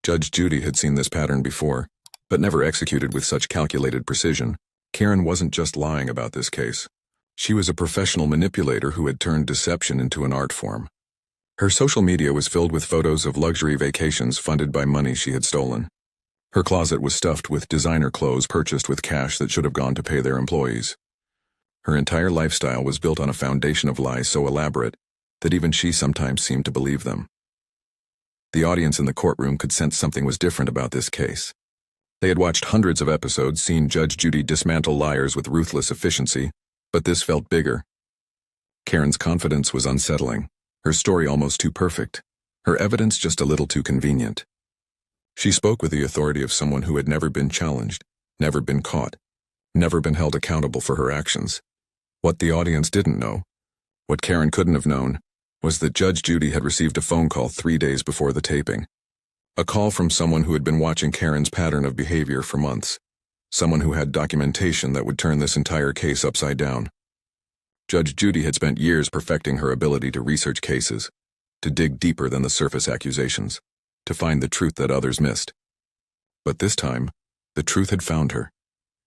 Judge Judy had seen this pattern before, but never executed with such calculated precision. Karen wasn't just lying about this case. She was a professional manipulator who had turned deception into an art form. Her social media was filled with photos of luxury vacations funded by money she had stolen. Her closet was stuffed with designer clothes purchased with cash that should have gone to pay their employees. Her entire lifestyle was built on a foundation of lies so elaborate that even she sometimes seemed to believe them. The audience in the courtroom could sense something was different about this case. They had watched hundreds of episodes, seen Judge Judy dismantle liars with ruthless efficiency, but this felt bigger. Karen's confidence was unsettling, her story almost too perfect, her evidence just a little too convenient. She spoke with the authority of someone who had never been challenged, never been caught, never been held accountable for her actions. What the audience didn't know, what Karen couldn't have known, was that Judge Judy had received a phone call 3 days before the taping. A call from someone who had been watching Karen's pattern of behavior for months. Someone who had documentation that would turn this entire case upside down. Judge Judy had spent years perfecting her ability to research cases, to dig deeper than the surface accusations, to find the truth that others missed. But this time, the truth had found her.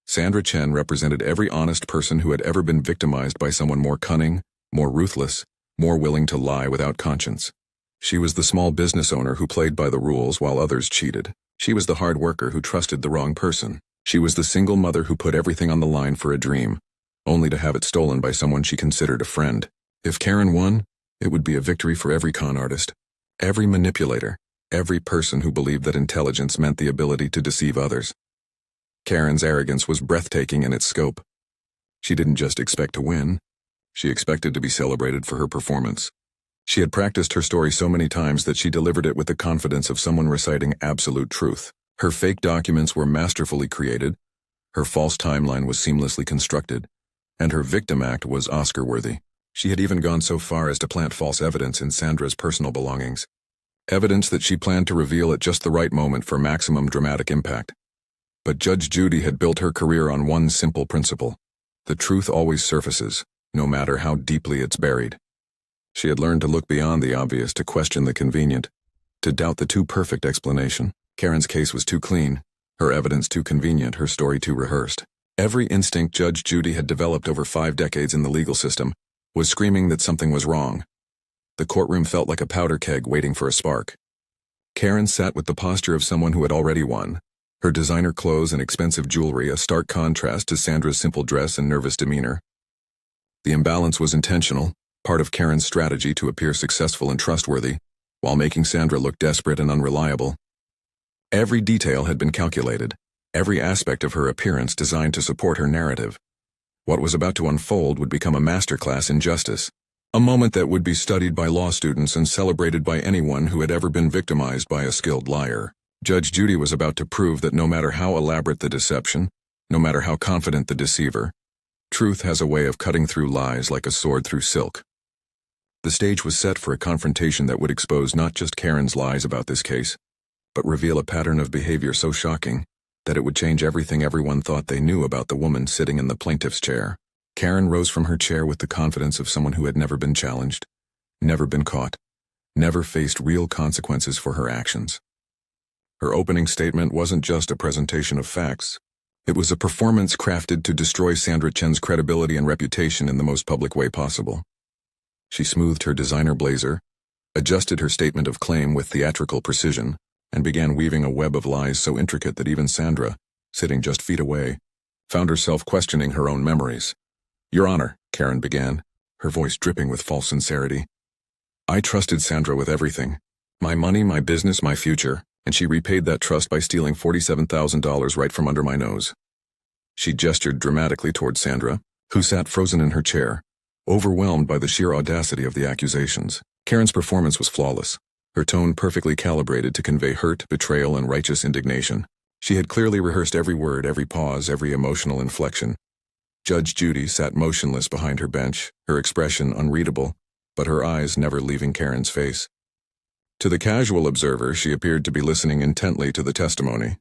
Sandra Chen represented every honest person who had ever been victimized by someone more cunning, more ruthless, more willing to lie without conscience. She was the small business owner who played by the rules while others cheated. She was the hard worker who trusted the wrong person. She was the single mother who put everything on the line for a dream, only to have it stolen by someone she considered a friend. If Karen won, it would be a victory for every con artist, every manipulator, every person who believed that intelligence meant the ability to deceive others. Karen's arrogance was breathtaking in its scope. She didn't just expect to win, she expected to be celebrated for her performance. She had practiced her story so many times that she delivered it with the confidence of someone reciting absolute truth. Her fake documents were masterfully created, her false timeline was seamlessly constructed, and her victim act was Oscar-worthy. She had even gone so far as to plant false evidence in Sandra's personal belongings. Evidence that she planned to reveal at just the right moment for maximum dramatic impact. But Judge Judy had built her career on one simple principle. The truth always surfaces, no matter how deeply it's buried. She had learned to look beyond the obvious, to question the convenient, to doubt the too perfect explanation. Karen's case was too clean, her evidence too convenient, her story too rehearsed. Every instinct Judge Judy had developed over 5 decades in the legal system was screaming that something was wrong. The courtroom felt like a powder keg waiting for a spark. Karen sat with the posture of someone who had already won, her designer clothes and expensive jewelry a stark contrast to Sandra's simple dress and nervous demeanor. The imbalance was intentional, part of Karen's strategy to appear successful and trustworthy, while making Sandra look desperate and unreliable. Every detail had been calculated, every aspect of her appearance designed to support her narrative. What was about to unfold would become a masterclass in justice, a moment that would be studied by law students and celebrated by anyone who had ever been victimized by a skilled liar. Judge Judy was about to prove that no matter how elaborate the deception, no matter how confident the deceiver, truth has a way of cutting through lies like a sword through silk. The stage was set for a confrontation that would expose not just Karen's lies about this case, but reveal a pattern of behavior so shocking that it would change everything everyone thought they knew about the woman sitting in the plaintiff's chair. Karen rose from her chair with the confidence of someone who had never been challenged, never been caught, never faced real consequences for her actions. Her opening statement wasn't just a presentation of facts. It was a performance crafted to destroy Sandra Chen's credibility and reputation in the most public way possible. She smoothed her designer blazer, adjusted her statement of claim with theatrical precision, and began weaving a web of lies so intricate that even Sandra, sitting just feet away, found herself questioning her own memories. "Your Honor," Karen began, her voice dripping with false sincerity. "I trusted Sandra with everything. My money, my business, my future, and she repaid that trust by stealing $47,000 right from under my nose." She gestured dramatically toward Sandra, who sat frozen in her chair, overwhelmed by the sheer audacity of the accusations. Karen's performance was flawless, her tone perfectly calibrated to convey hurt, betrayal, and righteous indignation. She had clearly rehearsed every word, every pause, every emotional inflection. Judge Judy sat motionless behind her bench, her expression unreadable, but her eyes never leaving Karen's face. To the casual observer, she appeared to be listening intently to the testimony.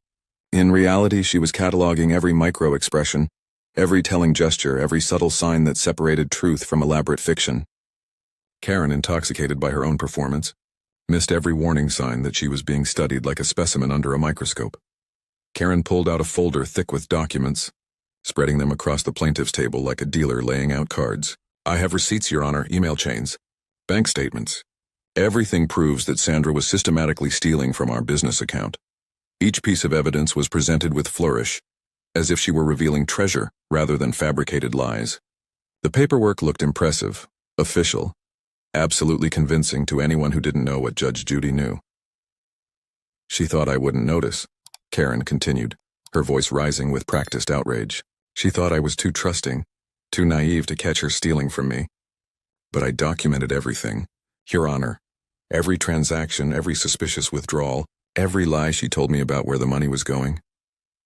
In reality, she was cataloging every micro-expression, Every telling gesture, every subtle sign that separated truth from elaborate fiction. Karen, intoxicated by her own performance, missed every warning sign that she was being studied like a specimen under a microscope. Karen pulled out a folder thick with documents, spreading them across the plaintiff's table like a dealer laying out cards. I have receipts, Your Honor, email chains, bank statements. Everything proves that Sandra was systematically stealing from our business account. Each piece of evidence was presented with flourish, as if she were revealing treasure rather than fabricated lies. The paperwork looked impressive, official, absolutely convincing to anyone who didn't know what Judge Judy knew. She thought I wouldn't notice, Karen continued, her voice rising with practiced outrage. She thought I was too trusting, too naive to catch her stealing from me. But I documented everything, Your Honor. Every transaction, every suspicious withdrawal, every lie she told me about where the money was going.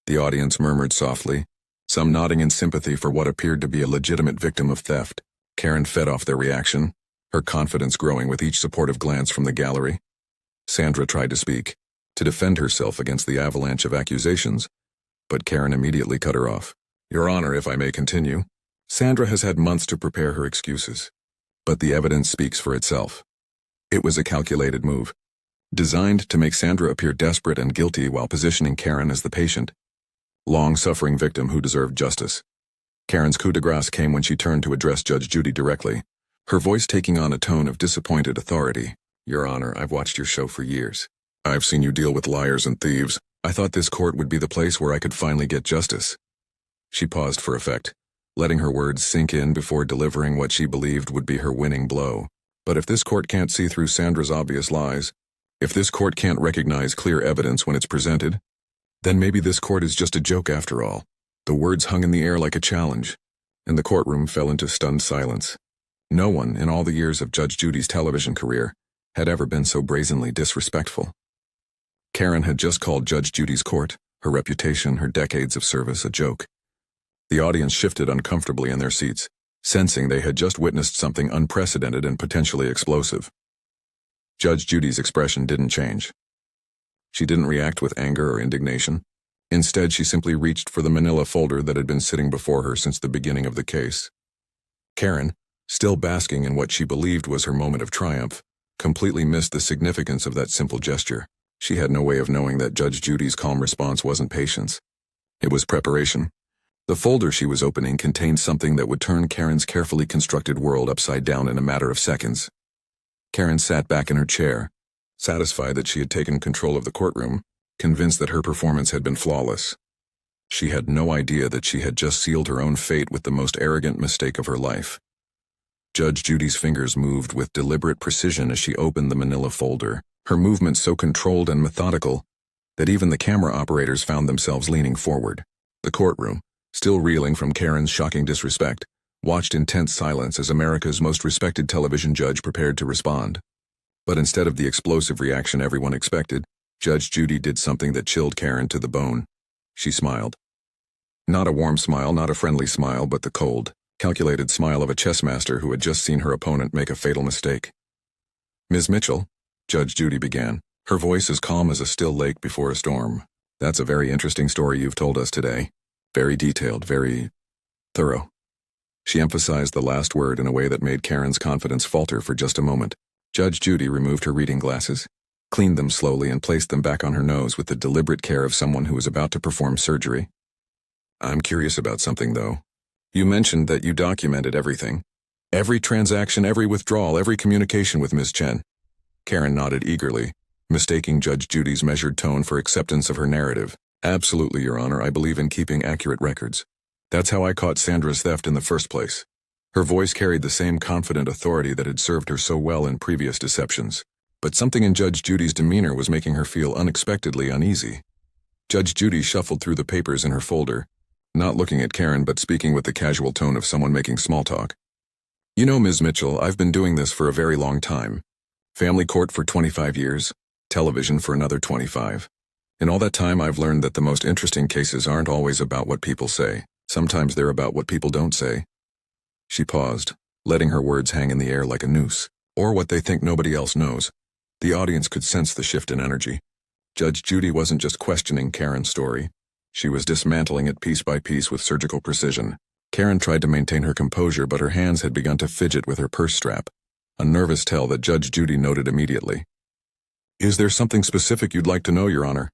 The audience murmured softly, some nodding in sympathy for what appeared to be a legitimate victim of theft. Karen fed off their reaction, her confidence growing with each supportive glance from the gallery. Sandra tried to speak, to defend herself against the avalanche of accusations, but Karen immediately cut her off. Your Honor, if I may continue, Sandra has had months to prepare her excuses, but the evidence speaks for itself. It was a calculated move, designed to make Sandra appear desperate and guilty while positioning Karen as the patient, long-suffering victim who deserved justice. Karen's coup de grace came when she turned to address Judge Judy directly, her voice taking on a tone of disappointed authority. Your Honor, I've watched your show for years. I've seen you deal with liars and thieves. I thought this court would be the place where I could finally get justice. She paused for effect, letting her words sink in before delivering what she believed would be her winning blow. But if this court can't see through Sandra's obvious lies, if this court can't recognize clear evidence when it's presented, then maybe this court is just a joke after all. The words hung in the air like a challenge, and the courtroom fell into stunned silence. No one, in all the years of Judge Judy's television career, had ever been so brazenly disrespectful. Karen had just called Judge Judy's court, her reputation, her decades of service, a joke. The audience shifted uncomfortably in their seats, sensing they had just witnessed something unprecedented and potentially explosive. Judge Judy's expression didn't change. She didn't react with anger or indignation. Instead, she simply reached for the manila folder that had been sitting before her since the beginning of the case. Karen, still basking in what she believed was her moment of triumph, completely missed the significance of that simple gesture. She had no way of knowing that Judge Judy's calm response wasn't patience. It was preparation. The folder she was opening contained something that would turn Karen's carefully constructed world upside down in a matter of seconds. Karen sat back in her chair, satisfied that she had taken control of the courtroom, convinced that her performance had been flawless. She had no idea that she had just sealed her own fate with the most arrogant mistake of her life. Judge Judy's fingers moved with deliberate precision as she opened the manila folder, her movements so controlled and methodical that even the camera operators found themselves leaning forward. The courtroom, still reeling from Karen's shocking disrespect, watched in tense silence as America's most respected television judge prepared to respond. But instead of the explosive reaction everyone expected, Judge Judy did something that chilled Karen to the bone. She smiled. Not a warm smile, not a friendly smile, but the cold, calculated smile of a chess master who had just seen her opponent make a fatal mistake. Ms. Mitchell, Judge Judy began, her voice as calm as a still lake before a storm. That's a very interesting story you've told us today. Very detailed, very thorough. She emphasized the last word in a way that made Karen's confidence falter for just a moment. Judge Judy removed her reading glasses, cleaned them slowly, and placed them back on her nose with the deliberate care of someone who was about to perform surgery. I'm curious about something, though. You mentioned that you documented everything. Every transaction, every withdrawal, every communication with Ms. Chen. Karen nodded eagerly, mistaking Judge Judy's measured tone for acceptance of her narrative. Absolutely, Your Honor, I believe in keeping accurate records. That's how I caught Sandra's theft in the first place. Her voice carried the same confident authority that had served her so well in previous deceptions. But something in Judge Judy's demeanor was making her feel unexpectedly uneasy. Judge Judy shuffled through the papers in her folder, not looking at Karen but speaking with the casual tone of someone making small talk. You know, Ms. Mitchell, I've been doing this for a very long time. Family court for 25 years, television for another 25. In all that time, I've learned that the most interesting cases aren't always about what people say. Sometimes they're about what people don't say. She paused, letting her words hang in the air like a noose, or what they think nobody else knows. The audience could sense the shift in energy. Judge Judy wasn't just questioning Karen's story. She was dismantling it piece by piece with surgical precision. Karen tried to maintain her composure, but her hands had begun to fidget with her purse strap, a nervous tell that Judge Judy noted immediately. "Is there something specific you'd like to know, Your Honor?"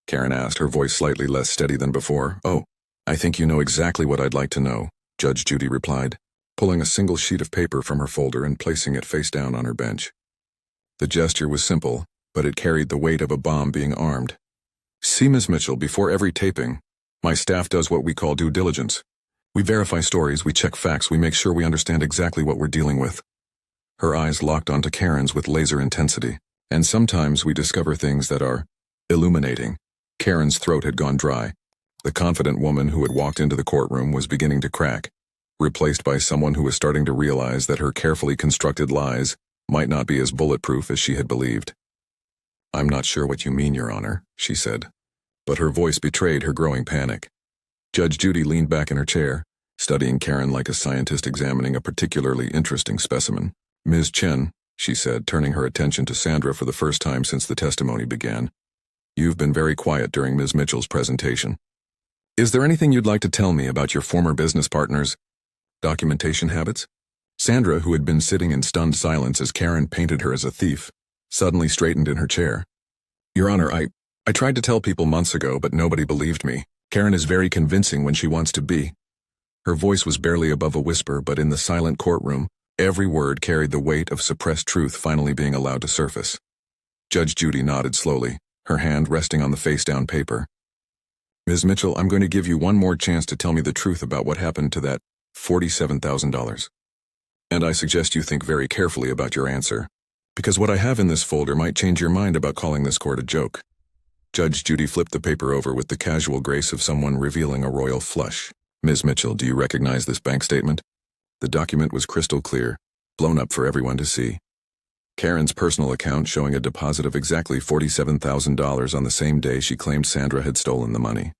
Karen asked, her voice slightly less steady than before. "Oh, I think you know exactly what I'd like to know," Judge Judy replied, pulling a single sheet of paper from her folder and placing it face down on her bench. The gesture was simple, but it carried the weight of a bomb being armed. "See, Ms. Mitchell, before every taping, my staff does what we call due diligence. We verify stories, we check facts, we make sure we understand exactly what we're dealing with." Her eyes locked onto Karen's with laser intensity. "And sometimes we discover things that are illuminating." Karen's throat had gone dry. The confident woman who had walked into the courtroom was beginning to crack, replaced by someone who was starting to realize that her carefully constructed lies might not be as bulletproof as she had believed. "I'm not sure what you mean, Your Honor," she said, but her voice betrayed her growing panic. Judge Judy leaned back in her chair, studying Karen like a scientist examining a particularly interesting specimen. "Ms. Chen," she said, turning her attention to Sandra for the first time since the testimony began, "you've been very quiet during Ms. Mitchell's presentation. Is there anything you'd like to tell me about your former business partner's documentation habits?" Sandra, who had been sitting in stunned silence as Karen painted her as a thief, suddenly straightened in her chair. "Your Honor, I tried to tell people months ago, but nobody believed me. Karen is very convincing when she wants to be." Her voice was barely above a whisper, but in the silent courtroom, every word carried the weight of suppressed truth finally being allowed to surface. Judge Judy nodded slowly, her hand resting on the face-down paper. "Ms. Mitchell, I'm going to give you one more chance to tell me the truth about what happened to that $47,000. And I suggest you think very carefully about your answer, because what I have in this folder might change your mind about calling this court a joke." Judge Judy flipped the paper over with the casual grace of someone revealing a royal flush. "Ms. Mitchell, do you recognize this bank statement?" The document was crystal clear, blown up for everyone to see. Karen's personal account showing a deposit of exactly $47,000 on the same day she claimed Sandra had stolen the money.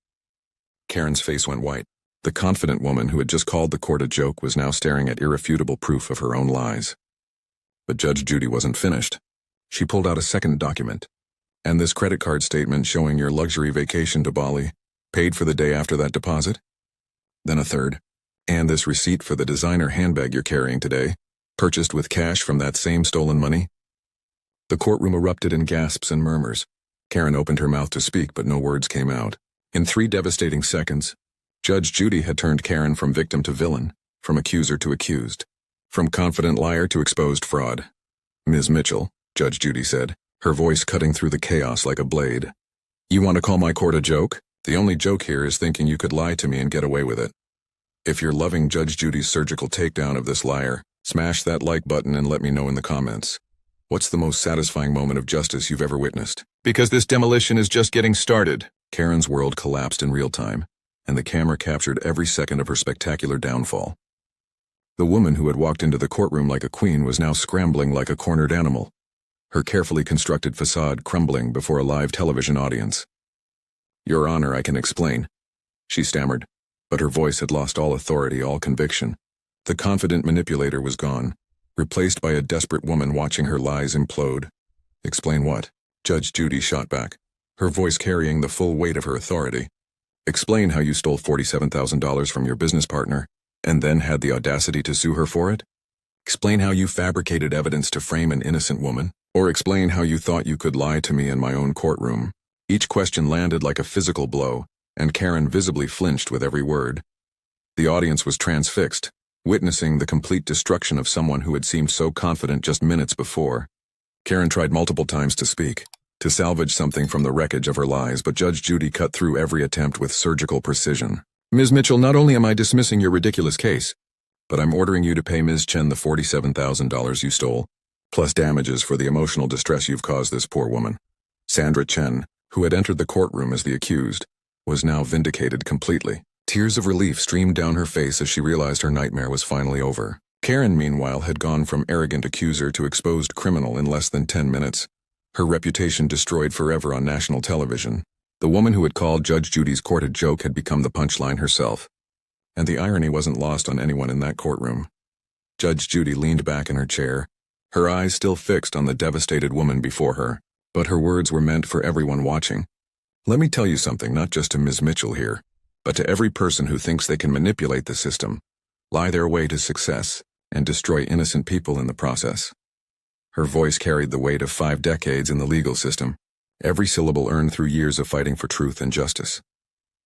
Karen's face went white. The confident woman who had just called the court a joke was now staring at irrefutable proof of her own lies. But Judge Judy wasn't finished. She pulled out a second document. "And this credit card statement showing your luxury vacation to Bali, paid for the day after that deposit?" Then a third. "And this receipt for the designer handbag you're carrying today, purchased with cash from that same stolen money?" The courtroom erupted in gasps and murmurs. Karen opened her mouth to speak, but no words came out. In 3 devastating seconds, Judge Judy had turned Karen from victim to villain, from accuser to accused, from confident liar to exposed fraud. "Ms. Mitchell," Judge Judy said, her voice cutting through the chaos like a blade, "you want to call my court a joke? The only joke here is thinking you could lie to me and get away with it. If you're loving Judge Judy's surgical takedown of this liar, smash that like button and let me know in the comments. What's the most satisfying moment of justice you've ever witnessed? Because this demolition is just getting started." Karen's world collapsed in real time, and the camera captured every second of her spectacular downfall. The woman who had walked into the courtroom like a queen was now scrambling like a cornered animal, her carefully constructed facade crumbling before a live television audience. "Your Honor, I can explain," she stammered, but her voice had lost all authority, all conviction. The confident manipulator was gone, replaced by a desperate woman watching her lies implode. "Explain what?" Judge Judy shot back, her voice carrying the full weight of her authority. "Explain how you stole $47,000 from your business partner, and then had the audacity to sue her for it? Explain how you fabricated evidence to frame an innocent woman, or explain how you thought you could lie to me in my own courtroom." Each question landed like a physical blow, and Karen visibly flinched with every word. The audience was transfixed, witnessing the complete destruction of someone who had seemed so confident just minutes before. Karen tried multiple times to speak, to salvage something from the wreckage of her lies, but Judge Judy cut through every attempt with surgical precision. "Ms. Mitchell, not only am I dismissing your ridiculous case, but I'm ordering you to pay Ms. Chen the $47,000 you stole, plus damages for the emotional distress you've caused this poor woman." Sandra Chen, who had entered the courtroom as the accused, was now vindicated completely. Tears of relief streamed down her face as she realized her nightmare was finally over. Karen, meanwhile, had gone from arrogant accuser to exposed criminal in less than 10 minutes, her reputation destroyed forever on national television. The woman who had called Judge Judy's court a joke had become the punchline herself. And the irony wasn't lost on anyone in that courtroom. Judge Judy leaned back in her chair, her eyes still fixed on the devastated woman before her, but her words were meant for everyone watching. Let me tell you something, not just to Ms. Mitchell here, but to every person who thinks they can manipulate the system, lie their way to success, and destroy innocent people in the process. Her voice carried the weight of 5 decades in the legal system, every syllable earned through years of fighting for truth and justice.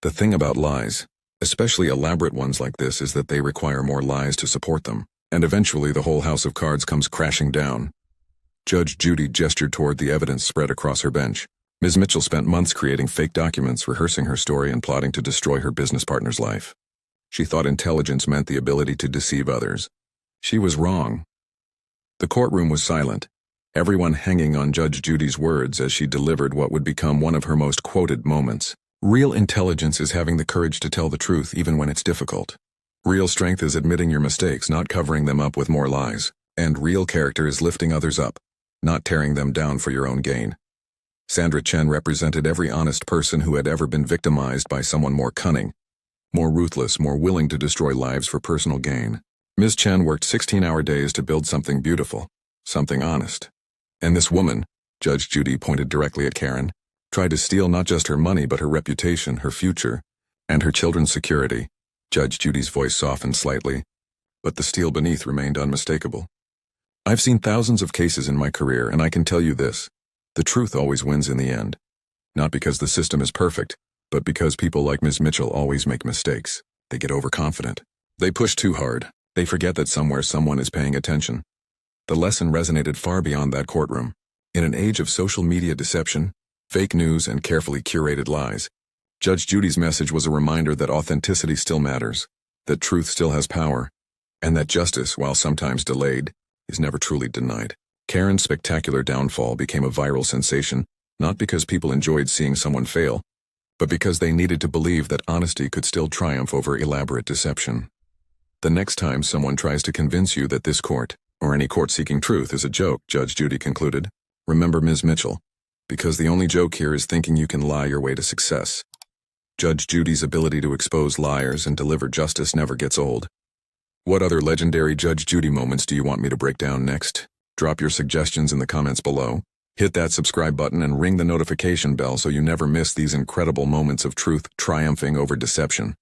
The thing about lies, especially elaborate ones like this, is that they require more lies to support them, and eventually the whole house of cards comes crashing down. Judge Judy gestured toward the evidence spread across her bench. Ms. Mitchell spent months creating fake documents, rehearsing her story, and plotting to destroy her business partner's life. She thought intelligence meant the ability to deceive others. She was wrong. The courtroom was silent, everyone hanging on Judge Judy's words as she delivered what would become one of her most quoted moments. Real intelligence is having the courage to tell the truth even when it's difficult. Real strength is admitting your mistakes, not covering them up with more lies. And real character is lifting others up, not tearing them down for your own gain. Sandra Chen represented every honest person who had ever been victimized by someone more cunning, more ruthless, more willing to destroy lives for personal gain. Ms. Chen worked 16-hour days to build something beautiful, something honest. And this woman, Judge Judy pointed directly at Karen, tried to steal not just her money but her reputation, her future, and her children's security. Judge Judy's voice softened slightly, but the steel beneath remained unmistakable. I've seen thousands of cases in my career, and I can tell you this: the truth always wins in the end. Not because the system is perfect, but because people like Ms. Mitchell always make mistakes. They get overconfident. They push too hard. They forget that somewhere someone is paying attention. The lesson resonated far beyond that courtroom. In an age of social media deception, fake news, and carefully curated lies, Judge Judy's message was a reminder that authenticity still matters, that truth still has power, and that justice, while sometimes delayed, is never truly denied. Karen's spectacular downfall became a viral sensation, not because people enjoyed seeing someone fail, but because they needed to believe that honesty could still triumph over elaborate deception. The next time someone tries to convince you that this court, or any court seeking truth, is a joke, Judge Judy concluded, remember Ms. Mitchell, because the only joke here is thinking you can lie your way to success. Judge Judy's ability to expose liars and deliver justice never gets old. What other legendary Judge Judy moments do you want me to break down next? Drop your suggestions in the comments below. Hit that subscribe button and ring the notification bell so you never miss these incredible moments of truth triumphing over deception.